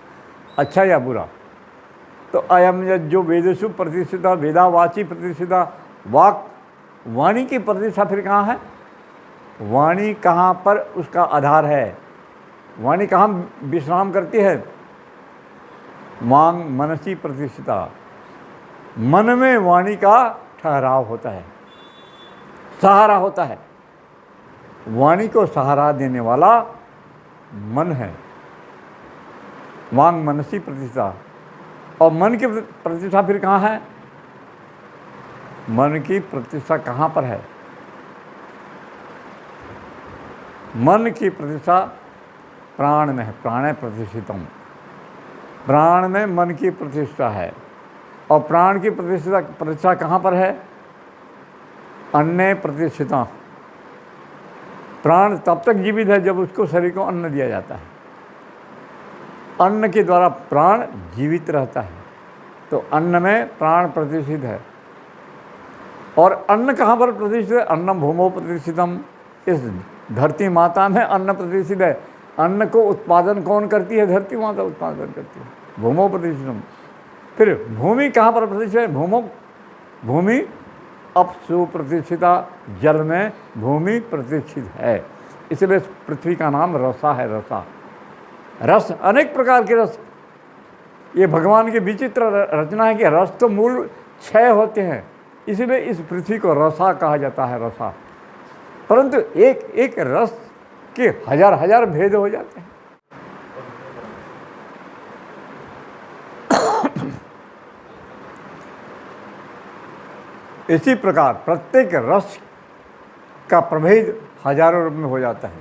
अच्छा या बुरा। तो अयम जो वेदेषु प्रतिष्ठिता, वेदावाची प्रतिष्ठिता, वाक वाणी की प्रतिष्ठा फिर कहाँ है? वाणी कहाँ पर उसका आधार है? वाणी कहाँ विश्राम करती है? वांग मनसी प्रतिष्ठिता, मन में वाणी का ठहराव होता है, सहारा होता है। वाणी को सहारा देने वाला मन है, वांग मनसी प्रतिष्ठा। और मन की प्रतिष्ठा फिर कहाँ है? मन की प्रतिष्ठा कहाँ पर है? मन की प्रतिष्ठा प्राण में है, प्राण प्रतिष्ठितम। प्राण में मन की प्रतिष्ठा है। और प्राण की प्रतिष्ठा कहाँ पर है? अन्य प्रतिष्ठिता। प्राण तब तक जीवित है जब उसको शरीर को अन्न दिया जाता है। अन्न के द्वारा प्राण जीवित रहता है, तो अन्न में प्राण प्रतिष्ठित है। और अन्न कहाँ पर प्रतिष्ठित है? अन्नम भूमो प्रतिष्ठितम। इस धरती माता में अन्न प्रतिष्ठित है। अन्न को उत्पादन कौन करती है? धरती माता उत्पादन करती है, भूमो प्रतिष्ठितम। फिर भूमि कहाँ पर प्रतिष्ठित है? भूमि अपसु प्रतिष्ठिता, जल में भूमि प्रतिष्ठित है। इसलिए पृथ्वी का नाम रसा है। रस, अनेक प्रकार के रस। ये भगवान की विचित्र रचना है कि रस तो मूल 6 होते हैं, इसलिए इस पृथ्वी को रसा कहा जाता है, रसा। परंतु एक एक रस के हजार भेद हो जाते हैं। इसी प्रकार प्रत्येक रस का प्रभेद हजारों रूप में हो जाता है।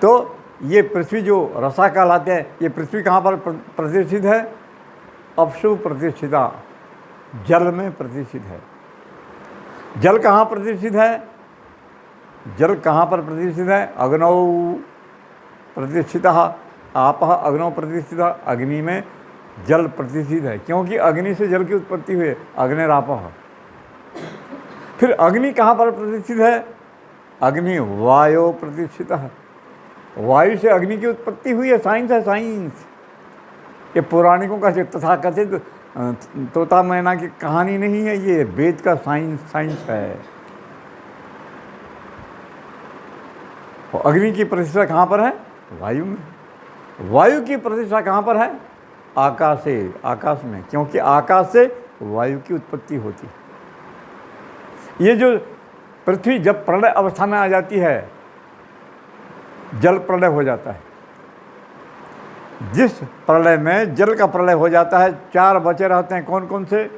तो ये पृथ्वी जो रसा कहलाते हैं, ये पृथ्वी कहाँ पर प्रतिष्ठित है? अपसु प्रतिष्ठिता, जल में प्रतिष्ठित है। जल कहाँ प्रतिष्ठित है? जल कहाँ पर प्रतिष्ठित है? अग्नौ प्रतिष्ठिता, आपः अग्नौ प्रतिष्ठिता। अग्नि में जल प्रतिष्ठित है, क्योंकि अग्नि से जल की उत्पत्ति हुई है, अग्निरापः। फिर अग्नि कहाँ पर प्रतिष्ठित है? अग्नि वायु प्रतिष्ठित है। वायु से अग्नि की उत्पत्ति हुई है। साइंस है, साइंस। ये पौराणिकों का तथाकथित तोता मैना की कहानी नहीं है, ये वेद का साइंस है। और अग्नि की प्रतिष्ठा कहाँ पर है? वायु में। वायु की प्रतिष्ठा कहाँ पर है? आकाश में, क्योंकि आकाश से वायु की उत्पत्ति होती है। ये जो पृथ्वी जब प्रलय अवस्था में आ जाती है, जल प्रलय हो जाता है। जिस प्रलय में जल का प्रलय हो जाता है, 4 बचे रहते हैं। कौन कौन से?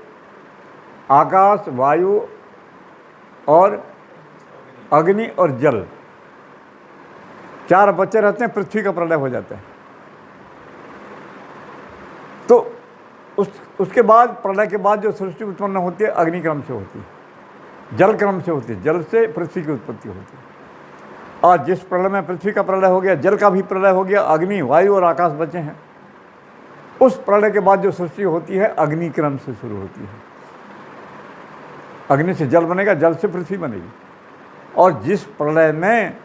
आकाश, वायु और अग्नि और जल। 4 बचे रहते हैं, पृथ्वी का प्रलय हो जाता है। तो उसके बाद, प्रलय के बाद जो सृष्टि उत्पन्न होती है, अग्नि क्रम से होती है, जल क्रम से होती है। जल से पृथ्वी की उत्पत्ति होती है। और जिस प्रलय में पृथ्वी का प्रलय हो गया, जल का भी प्रलय हो गया, अग्नि, वायु और आकाश बचे हैं। उस प्रलय के बाद जो सृष्टि होती है, अग्नि क्रम से शुरू होती है। अग्नि से जल बनेगा, जल से पृथ्वी बनेगी। और जिस प्रलय में,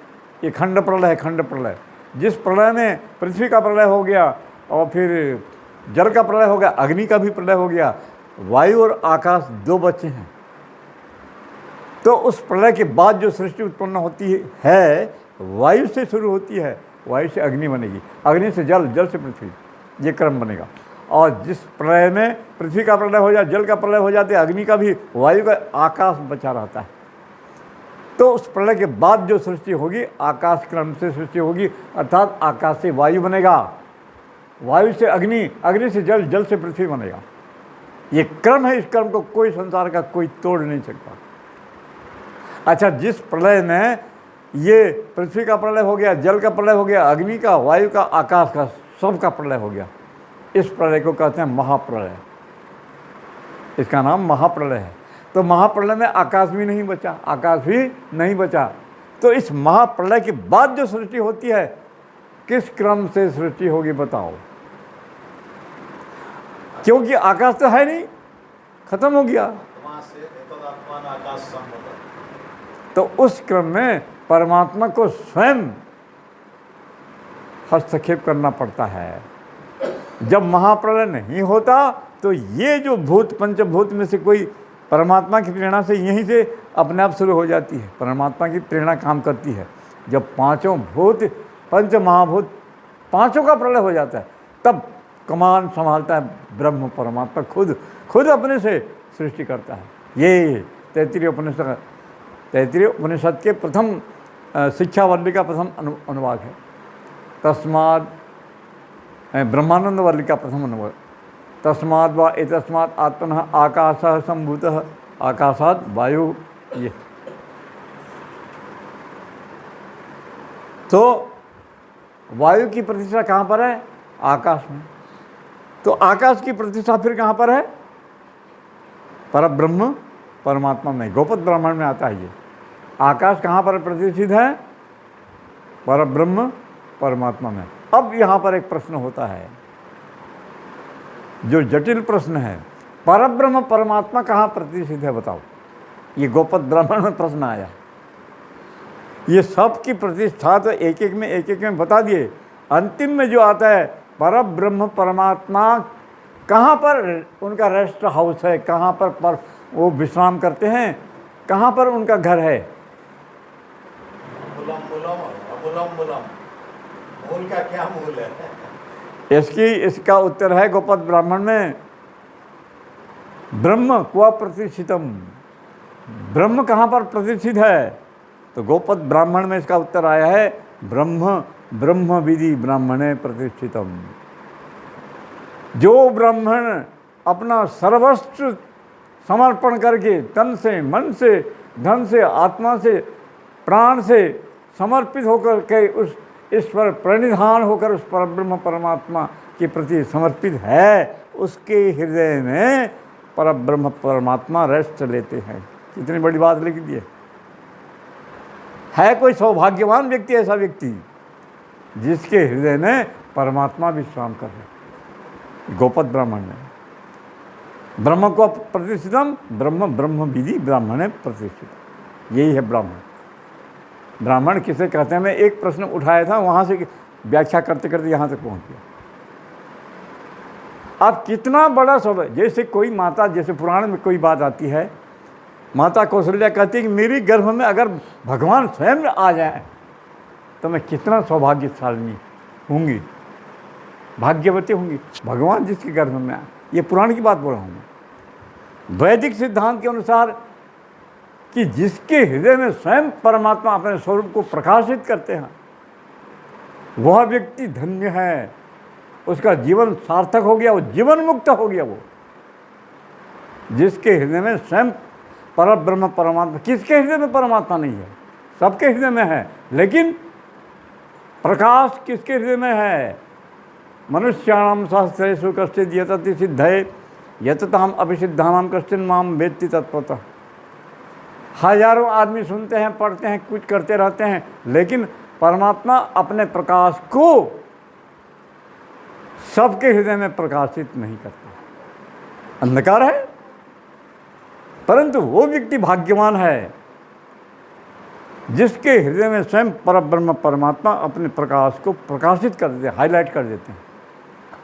ये खंड प्रलय है, खंड प्रलय, जिस प्रलय में पृथ्वी का प्रलय हो गया और फिर जल का प्रलय हो गया, अग्नि का भी प्रलय हो गया, वायु और आकाश 2 बचे हैं। तो उस प्रलय के बाद जो सृष्टि उत्पन्न होती है, वायु से शुरू होती है। वायु से अग्नि बनेगी, अग्नि से जल, जल से पृथ्वी, ये क्रम बनेगा। और जिस प्रलय में पृथ्वी का प्रलय हो जाए, जल का प्रलय हो जाते, अग्नि का भी, वायु का, आकाश बचा रहता है। तो उस प्रलय के बाद जो सृष्टि होगी, आकाश क्रम से सृष्टि होगी, अर्थात आकाश से वायु बनेगा, वायु से अग्नि, अग्नि से जल, जल से पृथ्वी बनेगा। ये क्रम है। इस क्रम को कोई संसार का कोई तोड़ नहीं सकता। अच्छा, जिस प्रलय में ये पृथ्वी का प्रलय हो गया, जल का प्रलय हो गया, अग्नि का, वायु का, आकाश का, सब का प्रलय हो गया, इस प्रलय को कहते हैं महाप्रलय। इसका नाम महाप्रलय है। तो महाप्रलय में आकाश भी नहीं बचा, आकाश भी नहीं बचा। तो इस महाप्रलय के बाद जो सृष्टि होती है, किस क्रम से सृष्टि होगी बताओ? क्योंकि आकाश तो है नहीं, खत्म हो गया। तो उस क्रम में परमात्मा को स्वयं हस्तक्षेप करना पड़ता है। जब महाप्रलय नहीं होता तो ये जो भूत पंचभूत में से कोई परमात्मा की प्रेरणा से यहीं से अपने आप शुरू हो जाती है। परमात्मा की प्रेरणा काम करती है जब पांचों भूत, पंच महाभूत, पांचों का प्रलय हो जाता है, तब कमान संभालता है ब्रह्म परमात्मा, खुद अपने से सृष्टि करता है। ये तैत्तिरीय उपनिषद के प्रथम शिक्षावल्ली का प्रथम अनुवाद है। तस्माद ब्रह्मानंद वल्ली का प्रथम अनुवाद। तस्माद वा एतस्मात् आत्मनः आकाशः सम्भूतः आकाशात् वायु। ये तो वायु की प्रतिष्ठा कहाँ पर है? आकाश में। तो आकाश की प्रतिष्ठा फिर कहाँ पर है? परब्रह्म परमात्मा में। गोपद ब्राह्मण में आता है ये। आकाश कहाँ पर प्रतिष्ठित है? परब्रह्म परमात्मा में। अब यहाँ पर एक प्रश्न होता है, जो जटिल प्रश्न है, परब्रह्म परमात्मा कहाँ प्रतिष्ठित है बताओ। ये गोपद ब्राह्मण में प्रश्न आया। ये सब की प्रतिष्ठा तो एक एक में बता दिए। अंतिम में जो आता है, परब्रह्म परमात्मा कहाँ पर उनका रेस्ट हाउस है, कहाँ पर वो विश्राम करते हैं, कहाँ पर उनका घर है। मूल का क्या मूल है? इसका उत्तर है गोपद ब्राह्मण में, ब्रह्म क्वा प्रतिष्ठितम। ब्रह्म कहाँ पर प्रतिष्ठित है? तो गोपद ब्राह्मण में इसका उत्तर आया है, ब्रह्म विधि ब्राह्मणे प्रतिष्ठितम। जो ब्राह्मण अपना सर्वस्व समर्पण करके तन से, मन से, धन से, आत्मा से, प्राण से समर्पित होकर के उस ईश्वर प्रणिधान होकर उस परब्रह्म परमात्मा के प्रति समर्पित है, उसके हृदय में परब्रह्म परमात्मा रेस्ट लेते हैं। कितनी बड़ी बात लिख दी है। कोई सौभाग्यवान व्यक्ति ऐसा व्यक्ति जिसके हृदय में परमात्मा विश्राम कर रहे। गोपद ब्राह्मण ने ब्रह्म को प्रतिष्ठितम, ब्रह्म विधि ब्राह्मणे प्रतिष्ठित। यही है ब्राह्मण। ब्राह्मण किसे कहते हैं? मैं एक प्रश्न उठाया था, वहाँ से व्याख्या करते करते यहाँ तक पहुँच गया। अब कितना बड़ा सब, जैसे कोई माता, जैसे पुराण में कोई बात आती है, माता कौशल्या कहती है कि मेरी गर्भ में अगर भगवान स्वयं आ जाए तो मैं कितना सौभाग्यशालिनी होंगी, भाग्यवती होंगी, भगवान जिसके गर्भ में आए। ये पुराण की बात बोल रहा हूँ मैं। वैदिक सिद्धांत के अनुसार कि जिसके हृदय में स्वयं परमात्मा अपने स्वरूप को प्रकाशित करते हैं, वह व्यक्ति धन्य है, उसका जीवन सार्थक हो गया, वो जीवन मुक्त हो गया। वो जिसके हृदय में स्वयं परब्रह्म परमात्मा, किसके हृदय में परमात्मा नहीं है? सबके हृदय में है, लेकिन प्रकाश किसके हृदय में है? मनुष्याणाम सहस्रेषु कश्चित् यतति सिद्धये यतताम अभिसिद्धानाम कश्चिन् माम वेत्ति तत्त्वतः। हजारों आदमी सुनते हैं, पढ़ते हैं, कुछ करते रहते हैं, लेकिन परमात्मा अपने प्रकाश को सबके हृदय में प्रकाशित नहीं करता। अंधकार है, परंतु वो व्यक्ति भाग्यवान है जिसके हृदय में स्वयं परब्रह्म परमात्मा अपने प्रकाश को प्रकाशित कर देते हैं, हाईलाइट कर देते हैं।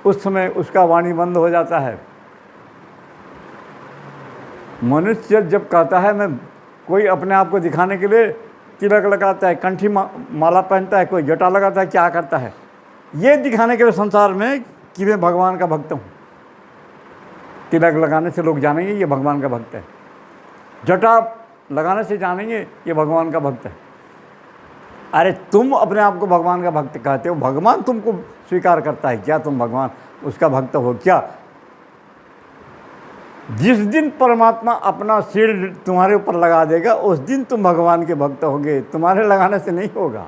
उस समय उसका वाणी बंद हो जाता है। मनुष्य जब कहता है, मैं कोई अपने आप को दिखाने के लिए तिलक लगाता है, कंठी माला पहनता है, कोई जटा लगाता है, क्या करता है? ये दिखाने के लिए संसार में कि मैं भगवान का भक्त हूँ। तिलक लगाने से लोग जानेंगे ये भगवान का भक्त है, जटा लगाने से जानेंगे ये भगवान का भक्त है। अरे तुम अपने आप को भगवान का भक्त कहते हो, भगवान तुमको स्वीकार करता है क्या? तुम भगवान उसका भक्त हो क्या? जिस दिन परमात्मा अपना शील्ड तुम्हारे ऊपर लगा देगा, उस दिन तुम भगवान के भक्त होगे, तुम्हारे लगाने से नहीं होगा।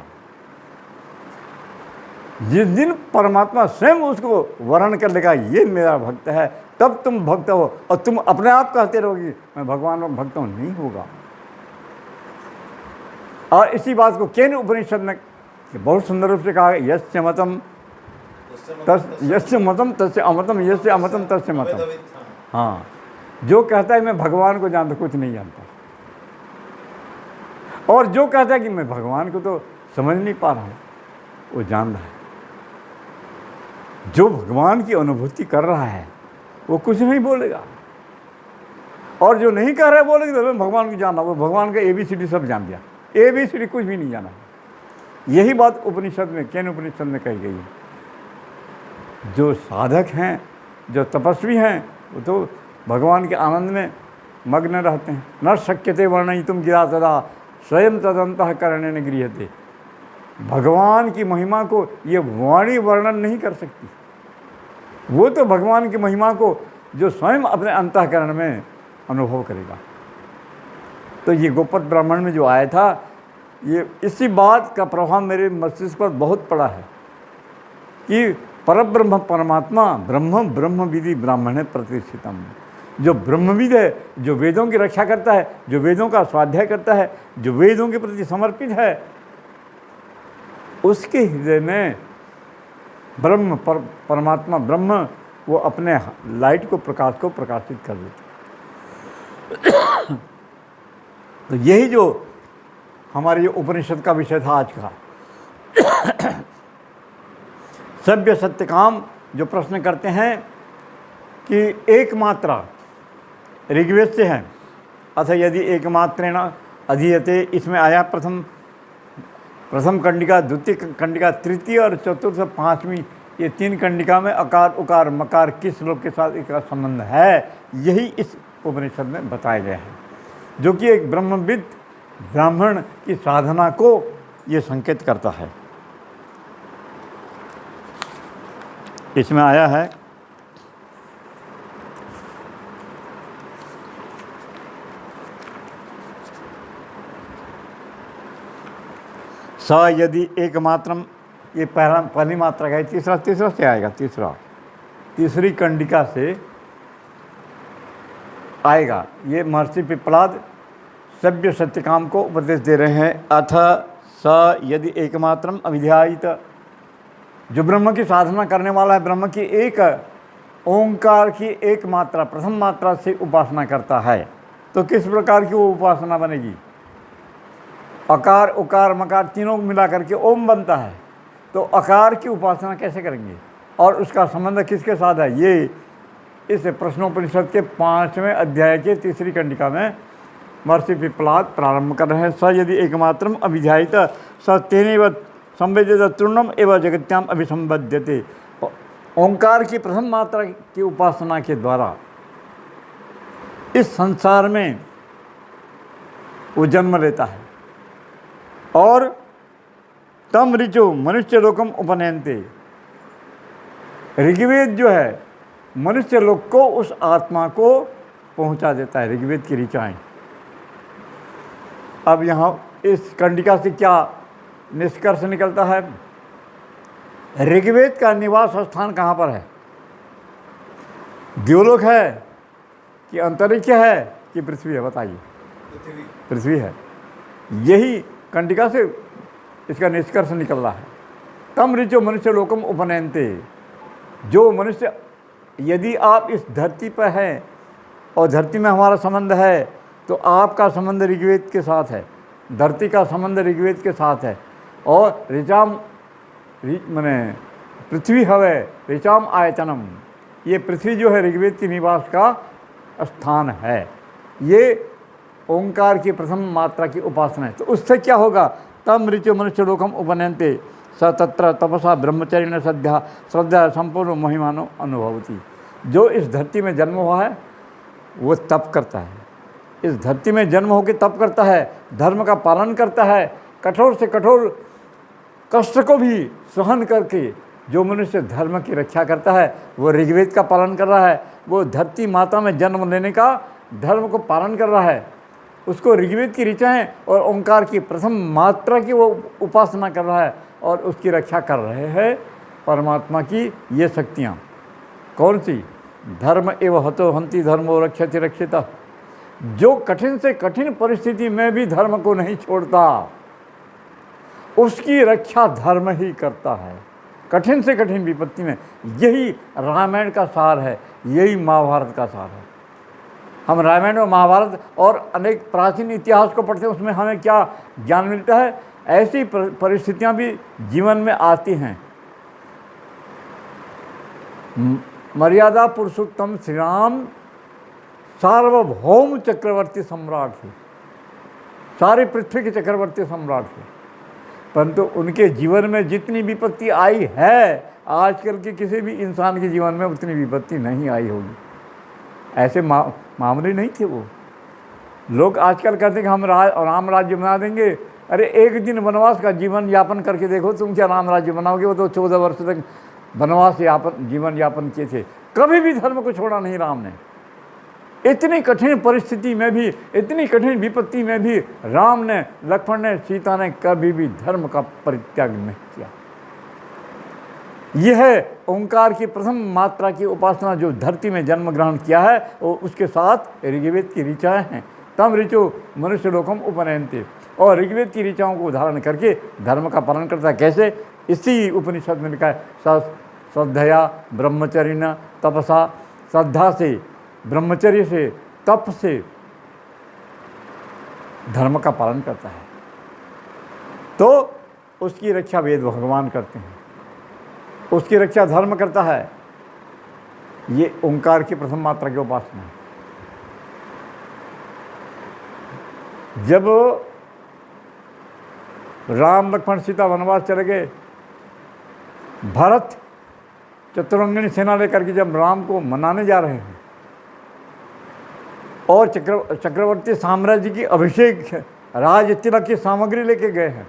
जिस दिन परमात्मा स्वयं उसको वर्ण कर लेगा, ये मेरा भक्त है, तब तुम भक्त हो। और तुम अपने आप कहते रहोगे मैं भगवान का भक्त हूँ, नहीं होगा। और इसी बात को केन उपनिषद में बहुत सुंदर रूप से कहा है, यस्य मतम तस्य अमतम, यस्य अमतम तस्य मतम। हाँ, जो कहता है मैं भगवान को जानता, कुछ नहीं जानता, और जो कहता है कि मैं भगवान को तो समझ नहीं पा रहा हूँ, वो जान रहा है। जो भगवान की अनुभूति कर रहा है वो कुछ नहीं बोलेगा। और जो नहीं कह रहे बोलेगा तो भगवान को जानना, वो भगवान का ABCD सब जान दिया, ABCD कुछ भी नहीं जाना। यही बात उपनिषद में, केन उपनिषद में कही गई है। जो साधक हैं, जो तपस्वी हैं, वो तो भगवान के आनंद में मग्न रहते हैं। न शक्यते वर्णयितुम गिरा तदा स्वयं तदंतःकरणेन गृह्यते। भगवान की महिमा को ये वाणी वर्णन नहीं कर सकती। वो तो भगवान की महिमा को जो स्वयं अपने अंतःकरण में अनुभव करेगा। तो ये गोपद ब्राह्मण में जो आया था, ये इसी बात का प्रभाव मेरे मस्तिष्क पर बहुत पड़ा है कि परब्रह्म परमात्मा ब्रह्म ब्रह्मविदि ब्राह्मणे प्रतिष्ठितम। जो ब्रह्मविद है, जो वेदों की रक्षा करता है, जो वेदों का स्वाध्याय करता है, जो वेदों के प्रति समर्पित है, उसके हृदय में ब्रह्म परमात्मा ब्रह्म वो अपने लाइट को, प्रकाश को प्रकाशित कर देता है। तो यही जो हमारे उपनिषद का विषय था आज का। सभ्य सत्यकाम जो प्रश्न करते हैं कि एक मात्रा ऋग्वेद से है, अतः यदि एकमात्रेण अधीयते, इसमें आया प्रथम कंडिका, द्वितीय कंडिका, तृतीय और चतुर्थ पांचवी, ये 3 कंडिका में अकार उकार मकार किस लोग के साथ इसका संबंध है, यही इस उपनिषद में बताया गया है, जो कि एक ब्रह्मविद ब्राह्मण की साधना को ये संकेत करता है। इसमें आया है स यदि एकमात्रम, ये पहली मात्रा का है। तीसरा से आएगा, तीसरी कंडिका से आएगा। ये महर्षि पिप्पलाद सभ्य सत्यकाम को उपदेश दे रहे हैं। अथ स यदि एकमात्रम अविध्यायित, जो ब्रह्म की साधना करने वाला है, ब्रह्म की एक ओंकार की एक मात्रा, प्रथम मात्रा से उपासना करता है, तो किस प्रकार की वो उपासना बनेगी? अकार उकार मकार तीनों को मिला करके ओम बनता है, तो अकार की उपासना कैसे करेंगे और उसका संबंध किसके साथ है? ये इस प्रश्नोपनिषद के 5वें अध्याय के तीसरी कंडिका में महर्षि पिप्पलाद प्रारंभ कर रहे हैं। स यदि एकमात्रम अभिध्यायित स तेनैव संवेदित तृणम एवं जगत्याम अभिसंबध्यते। ओंकार की प्रथम मात्रा की उपासना के द्वारा इस संसार में वो जन्म लेता है और तम ऋचो मनुष्य लोकम उपनयनते। ऋग्वेद जो है मनुष्य लोक को, उस आत्मा को पहुंचा देता है, ऋग्वेद की ऋचाएँ। अब यहाँ इस कंडिका से क्या निष्कर्ष निकलता है? ऋग्वेद का निवास स्थान कहाँ पर है? द्योलोक है कि अंतरिक्ष है कि पृथ्वी है? बताइए। पृथ्वी है। यही कंडिका से इसका निष्कर्ष निकल रहा है। तम ऋचो मनुष्य लोकम उपनयनते। जो मनुष्य, यदि आप इस धरती पर हैं और धरती में हमारा संबंध है, तो आपका संबंध ऋग्वेद के साथ है, धरती का संबंध ऋग्वेद के साथ है। और ऋचाम माने पृथ्वी हवे ऋचाम आयतनम, ये पृथ्वी जो है ऋग्वेद की निवास का स्थान है। ये ओंकार की प्रथम मात्रा की उपासना है। तो उससे क्या होगा? तम ऋचो मनुष्य लोकम उपनयनते स तत्र तपसा ब्रह्मचर्य श्रद्धा संपूर्ण महिमानो अनुभवती। जो इस धरती में जन्म हुआ है वो तप करता है, इस धरती में जन्म होकर तप करता है, धर्म का पालन करता है, कठोर से कठोर कष्ट को भी सहन करके जो मनुष्य धर्म की रक्षा करता है वो ऋग्वेद का पालन कर रहा है। वो धरती माता में जन्म लेने का धर्म को पालन कर रहा है, उसको ऋग्वेद की ऋचाएँ और ओंकार की प्रथम मात्रा की वो उपासना कर रहा है और उसकी रक्षा कर रहे हैं परमात्मा की ये शक्तियाँ। कौन सी? धर्म एव हतो हंति धर्मो रक्षति रक्षिता। जो कठिन से कठिन परिस्थिति में भी धर्म को नहीं छोड़ता, उसकी रक्षा धर्म ही करता है, कठिन से कठिन विपत्ति में। यही रामायण का सार है, यही महाभारत का सार है। हम रामायण और महाभारत और अनेक प्राचीन इतिहास को पढ़ते हैं, उसमें हमें क्या ज्ञान मिलता है? ऐसी परिस्थितियां भी जीवन में आती हैं। मर्यादा पुरुषोत्तम श्री राम सार्वभौम चक्रवर्ती सम्राट थे, सारी पृथ्वी के चक्रवर्ती सम्राट थे, परंतु उनके जीवन में जितनी विपत्ति आई है आजकल के किसी भी इंसान के जीवन में उतनी विपत्ति नहीं आई होगी। ऐसे मामूली नहीं थे वो लोग। आजकल कहते हैं कि हम राम राज्य बना देंगे। अरे एक दिन वनवास का जीवन यापन करके देखो, तुम क्या राम राज्य बनाओगे? वो तो 14 वर्ष तक वनवास जीवन यापन किए थे, कभी भी धर्म को छोड़ा नहीं राम ने। इतनी कठिन परिस्थिति में भी, इतनी कठिन विपत्ति में भी राम ने, लक्ष्मण ने, सीता ने कभी भी धर्म का परित्याग नहीं किया। यह है ओंकार की प्रथम मात्रा की उपासना जो धरती में जन्म ग्रहण किया है, वो उसके साथ ऋग्वेद की ऋचाएँ हैं। तम ऋचो मनुष्य लोकम उपनयनते, और ऋग्वेद की ऋचाओं को धारण करके धर्म का पालन करता है। कैसे? इसी उपनिषद में लिखा है, श्रद्धया ब्रह्मचर्य तपसा, श्रद्धा से, ब्रह्मचर्य से, तप से धर्म का पालन करता है तो उसकी रक्षा वेद भगवान करते हैं, उसकी रक्षा धर्म करता है। ये ओंकार की प्रथम मात्रा की उपासना है। जब राम लक्ष्मण सीता वनवास चले गए, भरत चतुरंगिणी सेना लेकर के जब राम को मनाने जा रहे हैं और चक्रवर्ती साम्राज्य की अभिषेक राज तिलक की सामग्री लेके गए हैं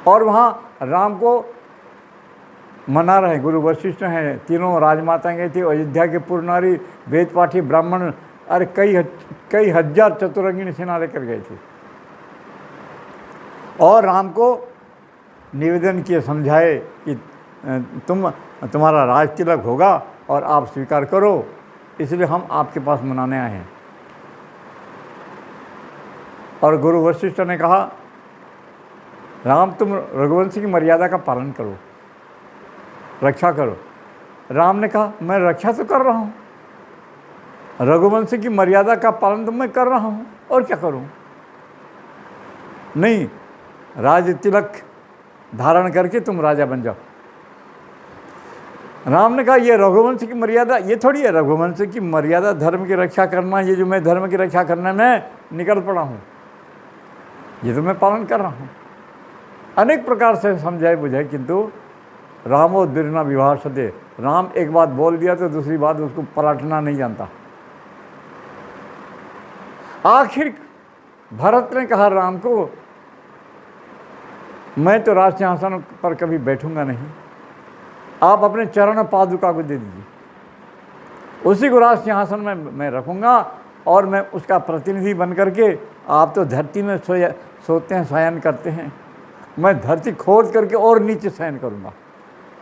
और वहाँ राम को मना रहे हैं। गुरु वशिष्ठ हैं, तीनों राजमाताएं गई थी, अयोध्या के पूर्व नारी, वेद पाठी ब्राह्मण, अरे कई हजार चतुरंगिणी सेना लेकर गए थे और राम को निवेदन किए, समझाए कि तुम्हारा राज तिलक होगा और आप स्वीकार करो, इसलिए हम आपके पास मनाने आए हैं। और गुरु वशिष्ठ ने कहा, राम तुम रघुवंश की मर्यादा का पालन करो, रक्षा करो। राम ने कहा, मैं रक्षा तो कर रहा हूँ, रघुवंश की मर्यादा का पालन तो मैं कर रहा हूँ, और क्या करूँ? नहीं, राज तिलक धारण करके तुम राजा बन जाओ। राम ने कहा, ये रघुवंश की मर्यादा ये थोड़ी है, रघुवंश की मर्यादा धर्म की रक्षा करना, ये जो मैं धर्म की रक्षा करने में निकल पड़ा हूँ, ये तो मैं पालन कर रहा हूँ। अनेक प्रकार से समझाए बुझाए, किंतु रामो द्विर्ना विभाषते, राम एक बात बोल दिया तो दूसरी बात उसको पलटना नहीं जानता। आखिर भरत ने कहा राम को, मैं तो राज सिंहासन पर कभी बैठूंगा नहीं, आप अपने चरण पादुका को दे दीजिए, उसी को राज सिंहासन में मैं रखूंगा और मैं उसका प्रतिनिधि बन करके, आप तो धरती में सोते हैं, शयन करते हैं, मैं धरती खोद करके और नीचे शयन करूंगा।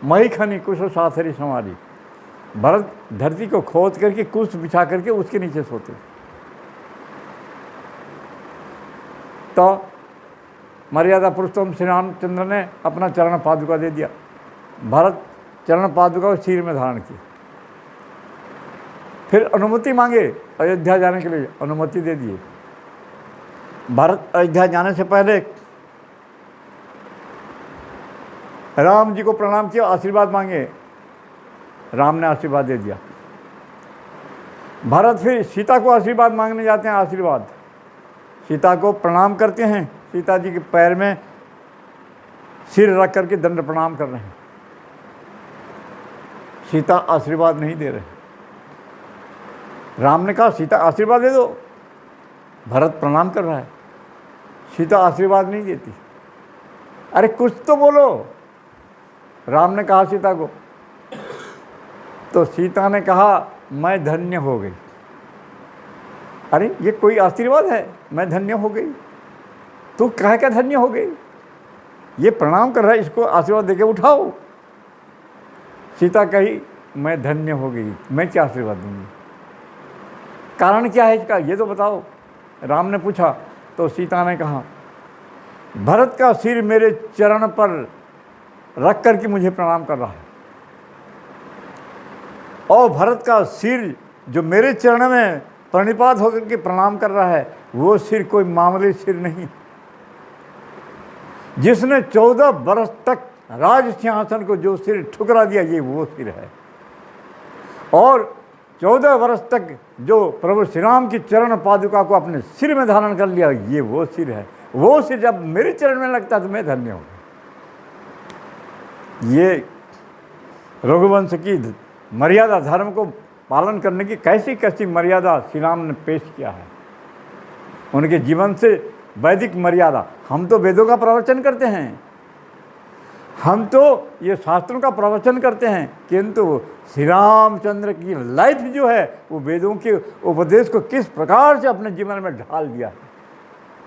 मही खनी कुश साथरी समाधि, भरत धरती को खोद करके कुश बिछा करके उसके नीचे सोते। तो मर्यादा पुरुषोत्तम श्री रामचंद्र ने अपना चरण पादुका दे दिया, भरत चरण पादुका को सिर में धारण की। फिर अनुमति मांगे अयोध्या जाने के लिए, अनुमति दे दिए। भरत अयोध्या जाने से पहले राम जी को प्रणाम किया, आशीर्वाद मांगे, राम ने आशीर्वाद दे दिया। भरत फिर सीता को आशीर्वाद मांगने जाते हैं, आशीर्वाद, सीता को प्रणाम करते हैं, सीता जी के पैर में सिर रख करके दंड प्रणाम कर रहे हैं। सीता आशीर्वाद नहीं दे रहे। राम ने कहा, सीता आशीर्वाद दे दो, भरत प्रणाम कर रहा है, सीता आशीर्वाद नहीं देती। अरे कुछ तो बोलो, राम ने कहा सीता को, तो सीता ने कहा, मैं धन्य हो गई। अरे ये कोई आशीर्वाद है, मैं धन्य हो गई? तू कह क्या धन्य हो गई? ये प्रणाम कर रहा है, इसको आशीर्वाद देके उठाओ। सीता कही, मैं धन्य हो गई, मैं क्या आशीर्वाद दूंगी? कारण क्या है इसका, ये तो बताओ। राम ने पूछा तो सीता ने कहा, भरत का सिर मेरे चरण पर रख करके मुझे प्रणाम कर रहा है, और भरत का सिर जो मेरे चरण में प्रणिपात होकर के प्रणाम कर रहा है, वो सिर कोई मामूली सिर नहीं। जिसने 14 वर्ष तक राज सिंहासन को जो सिर ठुकरा दिया, ये वो सिर है। और 14 वर्ष तक जो प्रभु श्री राम की चरण पादुका को अपने सिर में धारण कर लिया, ये वो सिर है। वो सिर जब मेरे चरण में लगता तो मैं धन्य हूँ। ये रघुवंश की मर्यादा, धर्म को पालन करने की कैसी कैसी मर्यादा श्री राम ने पेश किया है उनके जीवन से। वैदिक मर्यादा, हम तो वेदों का प्रवचन करते हैं, हम तो ये शास्त्रों का प्रवचन करते हैं, किंतु श्री रामचंद्र की लाइफ जो है वो वेदों के उपदेश को किस प्रकार से अपने जीवन में ढाल दिया है,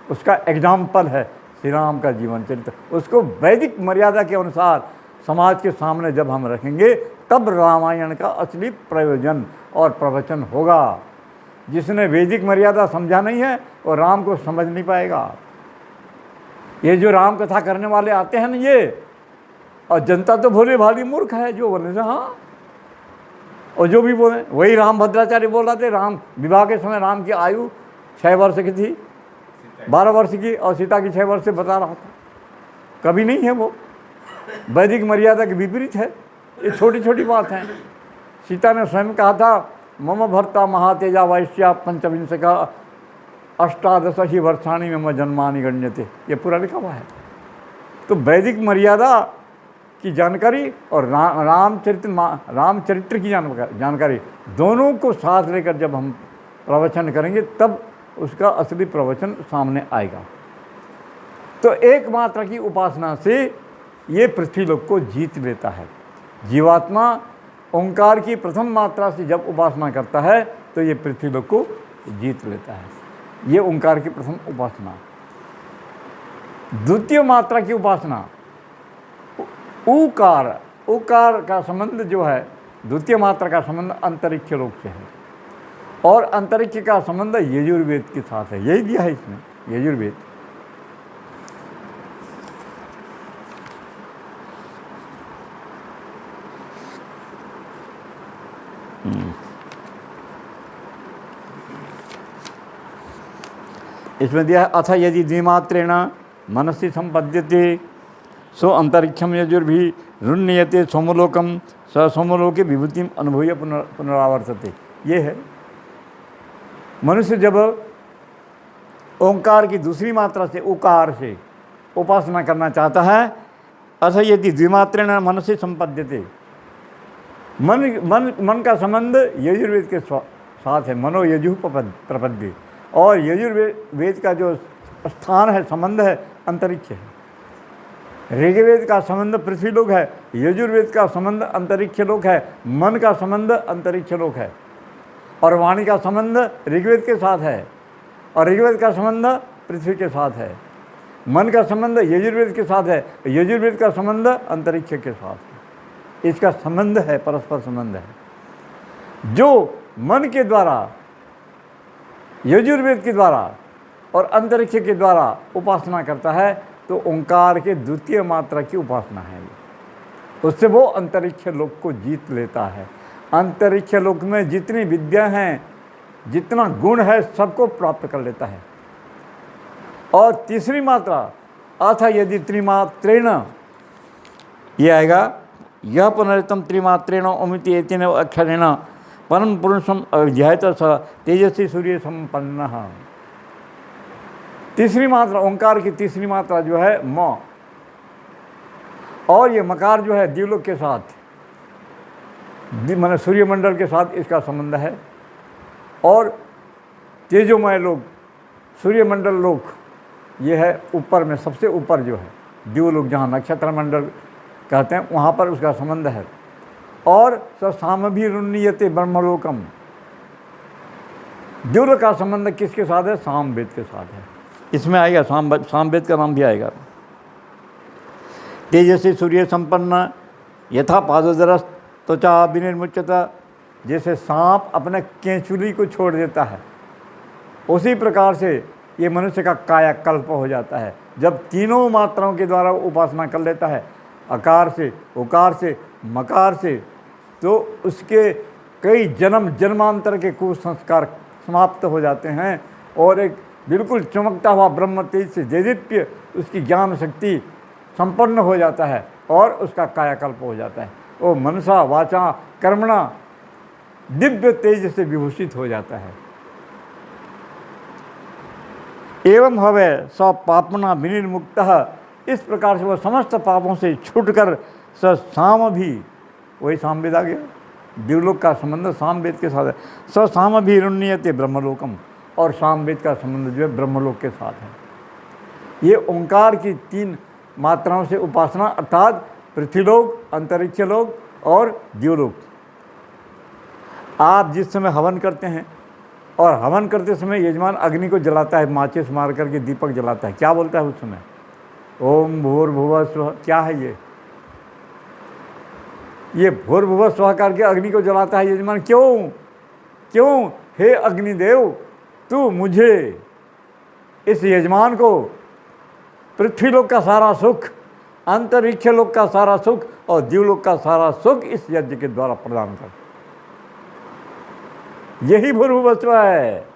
उसका एग्जाम्पल है श्री राम का जीवन चरित्र। उसको वैदिक मर्यादा के अनुसार समाज के सामने जब हम रखेंगे, तब रामायण का असली प्रयोजन और प्रवचन होगा। जिसने वैदिक मर्यादा समझा नहीं है वो राम को समझ नहीं पाएगा। ये जो राम कथा करने वाले आते हैं ना, ये और जनता तो भोले भाली मूर्ख है, जो बोले से हाँ, और जो भी बोले वही। राम भद्राचार्य बोल रहे थे, राम विवाह के समय राम की आयु 6 वर्ष की थी, 12 वर्ष की, और सीता की 6 वर्ष से बता रहा था। कभी नहीं है वो, वैदिक मर्यादा के विपरीत है। ये छोटी छोटी बात है। सीता ने स्वयं कहा था, मम भर्ता महातेजा वैश्या पंचविंशका अष्टादश ही वर्षाणी मम जन्मानि गण्यते, ये पूरा लिखा हुआ है। तो वैदिक मर्यादा की जानकारी और रामचरित्र की जानकारी दोनों को साथ लेकर जब हम प्रवचन करेंगे, तब उसका असली प्रवचन सामने आएगा। तो एक मात्रा की उपासना से ये पृथ्वीलोक को जीत लेता है। जीवात्मा ओंकार की प्रथम मात्रा से जब उपासना करता है तो ये पृथ्वीलोक को जीत लेता है। ये ओंकार की प्रथम उपासना। द्वितीय मात्रा की उपासना उकार, उकार का संबंध जो है, द्वितीय मात्रा का संबंध अंतरिक्ष लोक से है, और अंतरिक्ष का संबंध यजुर्वेद के साथ है। यही दिया है इसमें, यजुर्वेद। इसमें दिया है, अथ यदि द्विमात्रेण मनसि संपद्यते सो अंतरिक्षम यजुर्भि रुण्यते सोमलोकम स सोमलोके विभूतिम अनुभूय पुनरावर्तते। ये है, मनुष्य जब ओंकार की दूसरी मात्रा से, उकार से उपासना करना चाहता है, अथ यदि द्विमात्रेण मनसि संपद्यते, मन का संबंध यजुर्वेद के साथ है। मनो यजु प्रपद्य, और यजुर्वेद का जो स्थान है, संबंध है, अंतरिक्ष है। ऋग्वेद का संबंध पृथ्वी लोक है, यजुर्वेद का संबंध अंतरिक्ष लोक है। मन का संबंध अंतरिक्ष लोक है, और वाणी का संबंध ऋग्वेद के साथ है, और ऋग्वेद का संबंध पृथ्वी के साथ है। मन का संबंध यजुर्वेद के साथ है, यजुर्वेद का संबंध अंतरिक्ष के साथ है। इसका संबंध है, परस्पर संबंध है। जो मन के द्वारा, यजुर्वेद के द्वारा और अंतरिक्ष के द्वारा उपासना करता है, तो ओंकार के द्वितीय मात्रा की उपासना है। उससे वो अंतरिक्ष लोक को जीत लेता है। अंतरिक्ष लोक में जितनी विद्या हैं, जितना गुण है, सबको प्राप्त कर लेता है। और तीसरी मात्रा, अथ यदि त्रिमात्रेण, ये आएगा, यह पुनरितम त्रिमात्रेण ओमिति एतेन अक्षरेण परम पुरुषम अध्यायत स तेजस्वी सूर्य संपन्न। तीसरी मात्रा, ओंकार की तीसरी मात्रा जो है म, और ये मकार जो है दिवलोक के साथ, माने सूर्यमंडल के साथ इसका संबंध है। और तेजोमय लोक, सूर्यमंडल लोक, ये है ऊपर में, सबसे ऊपर जो है दिवलोक, जहाँ नक्षत्र मंडल कहते हैं, वहाँ पर उसका संबंध है। और स सामभिरुण्यते ब्रह्मलोकम, दिव्य का संबंध किसके साथ है? सामवेद के साथ है। इसमें आएगा सामवेद का नाम भी आएगा। तेजस्वी सूर्य संपन्न यथा पादोदरस त्वचा विनिर्मुच्यता, जैसे सांप अपने केंचुली को छोड़ देता है, उसी प्रकार से ये मनुष्य का कायाकल्प हो जाता है। जब तीनों मात्राओं के द्वारा उपासना कर लेता है, अकार से, उकार से, मकार से, तो उसके कई जन्म जन्मांतर के कुसंस्कार समाप्त हो जाते हैं, और एक बिल्कुल चमकता हुआ ब्रह्म तेज से दैदीप्य उसकी ज्ञान शक्ति संपन्न हो जाता है। और उसका कायाकल्प हो जाता है। वो मनसा वाचा कर्मणा दिव्य तेज से विभूषित हो जाता है। एवं हवे स पापना विनिर्मुक्त, इस प्रकार से वह समस्त पापों से छूटकर स साम भी, वही सामवेद आ गया, दिवलोक का संबंध सामवेद के साथ है। स साम भी रुण्यते ब्रह्मलोकम, और सामवेद का संबंध जो है ब्रह्मलोक के साथ है। ये ओंकार की 3 मात्राओं से उपासना, अर्थात पृथ्वीलोक, अंतरिक्ष लोक और दिवलोक। आप जिस समय हवन करते हैं, और हवन करते समय यजमान अग्नि को जलाता है, माचिस मार करके दीपक जलाता है, क्या बोलता है उस समय? ओम भूर्भुवः स्वः। क्या है ये भूर्भुवः स्वः करके अग्नि को जलाता है यजमान। क्यों? हे अग्निदेव, तू मुझे, इस यजमान को, पृथ्वीलोक का सारा सुख, अंतरिक्ष लोक का सारा सुख और दिवलोक का सारा सुख इस यज्ञ के द्वारा प्रदान कर। यही भूर्भुवः स्वः है।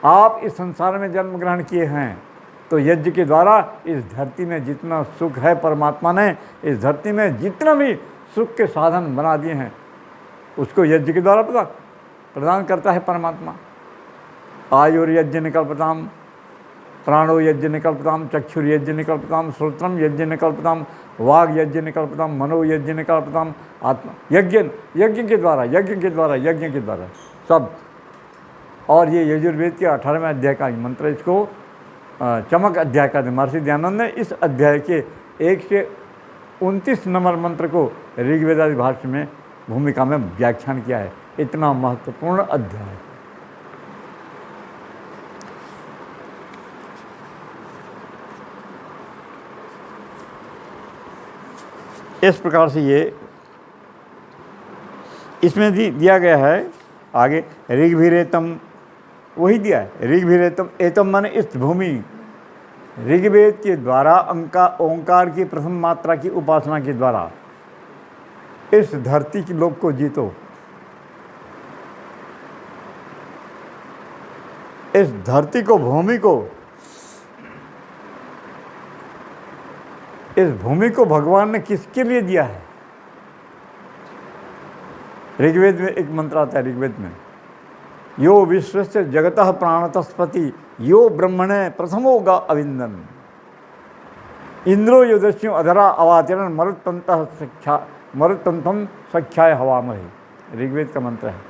आप इस संसार में जन्म ग्रहण किए हैं, तो यज्ञ के द्वारा इस धरती में जितना सुख है, परमात्मा ने इस धरती में जितना भी सुख के साधन बना दिए हैं, उसको यज्ञ के द्वारा प्रदान करता है परमात्मा। आयुर यज्ञ निकल्पताम, प्राणो यज्ञ निकल्पताम, चक्षुर यज्ञ निकल्पताम, श्रोत्रम यज्ञ निकल्पताम, वाग यज्ञ निकल्पताम, मनो यज्ञ निकल्पताम, आत्मा यज्ञ के द्वारा सब। और ये यजुर्वेद के 18वें अध्याय का मंत्र, इसको चमक अध्याय का महर्षि दयानंद ने इस अध्याय के 1 से 29 नंबर मंत्र को ऋग्वेदादि भाष्य में भूमिका में व्याख्यान किया है। इतना महत्वपूर्ण अध्याय है। इस प्रकार से ये इसमें दिया गया है। आगे ऋग्भिरेतम, वही दिया है, ऋग्भिरेतम। एतम माने इस भूमि, ऋग्वेद के द्वारा ओंकार की प्रथम मात्रा की उपासना के द्वारा इस धरती के लोक को जीतो। इस धरती को, भूमि को, इस भूमि को भगवान ने किसके लिए दिया है? ऋग्वेद में एक मंत्र आता है, ऋग्वेद में, यो विश्वस्य जगतः प्राणतस्पति यो ब्रह्मणे प्रथमो गा अविंदन इंद्रो युदस्यु अधरा अवाचरण मरुत्तंतम सख्याय हवामहि। ऋग्वेद का मंत्र है।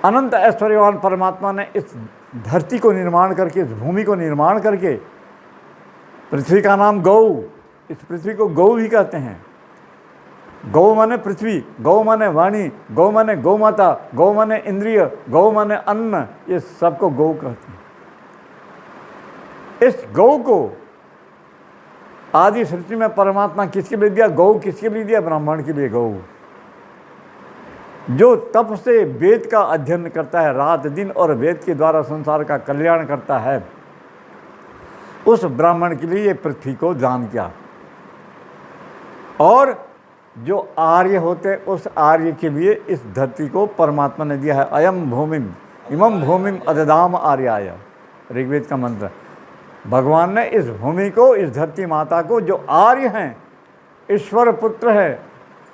अनंत ऐश्वर्यवान परमात्मा ने इस धरती को निर्माण करके, इस भूमि को निर्माण करके, पृथ्वी का नाम गौ, इस पृथ्वी को गौ भी कहते हैं। गौ माने पृथ्वी, गौ माने वाणी, गौ माने गौ माता, गौ माने इंद्रिय, गौ माने अन्न, ये सबको गौ कहते हैं। इस गौ को आदि सृष्टि में परमात्मा किसके लिए दिया? गौ किसके लिए दिया? ब्राह्मण के लिए गौ। जो तप से वेद का अध्ययन करता है रात दिन और वेद के द्वारा संसार का कल्याण करता है, उस ब्राह्मण के लिए ये पृथ्वी को दान किया। और जो आर्य होते उस आर्य के लिए इस धरती को परमात्मा ने दिया है। अयम भूमिम इमं भूमिम अददाम आर्याय, ऋग्वेद का मंत्र। भगवान ने इस भूमि को, इस धरती माता को, जो आर्य हैं, ईश्वर पुत्र है,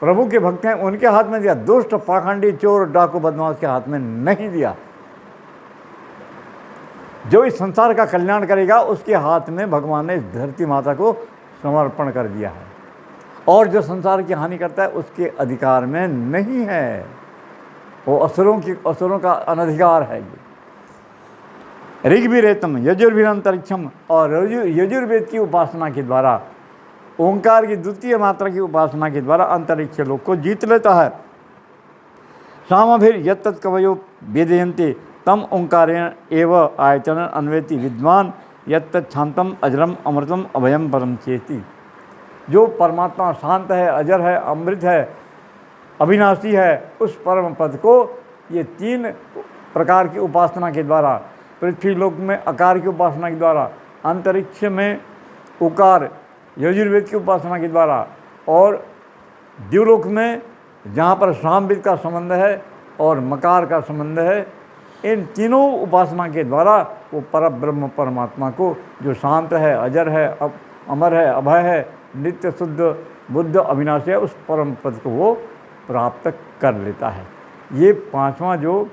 प्रभु के भक्त हैं, उनके हाथ में दिया। दुष्ट पाखंडी चोर डाकू बदमाश के हाथ में नहीं दिया। जो इस संसार का कल्याण करेगा उसके हाथ में भगवान ने इस धरती माता को समर्पण कर दिया है। और जो संसार की हानि करता है उसके अधिकार में नहीं है, वो असुरों का अनधिकार है। ये ऋग्भिरेतम यजुर्भिरंतरिक्षम, और यजुर्वेद की उपासना के द्वारा, ओंकार की द्वितीय मात्रा की उपासना के द्वारा अंतरिक्ष लोक को जीत लेता है। सामभिर यत्तत् कवयो वेदयन्ते तम ओंकारेण एव आयतन अन्वेति विद्वान यत्तत् शांतम अजरम अमृतम अभयम परम चेति। जो परमात्मा शांत है, अजर है, अमृत है, अविनाशी है, उस परम पद को ये 3 प्रकार की उपासना के द्वारा, पृथ्वी लोक में आकार की उपासना के द्वारा, अंतरिक्ष में उकार यजुर्वेद की उपासना के द्वारा, और द्युलोक में जहाँ पर सामवेद का संबंध है और मकार का संबंध है, इन तीनों उपासना के द्वारा वो परब्रह्म परमात्मा को, जो शांत है, अजर है, अमर है, अभय है, नित्य शुद्ध बुद्ध अविनाशी है, उस परम पद को वो प्राप्त कर लेता है। ये पांचवा जो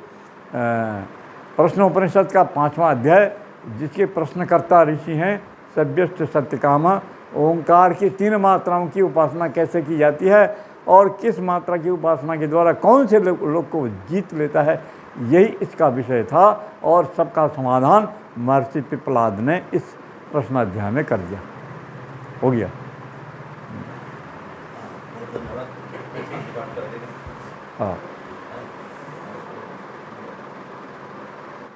प्रश्नोपनिषद का 5वां अध्याय, जिसके प्रश्नकर्ता ऋषि हैं सभ्यष्ट सत्यकामा, ओंकार की 3 मात्राओं की उपासना कैसे की जाती है और किस मात्रा की उपासना के द्वारा कौन से लोग को जीत लेता है, यही इसका विषय था। और सबका समाधान महर्षि पिप्पलाद ने इस प्रश्नाध्याय में कर दिया। हो गया। हाँ,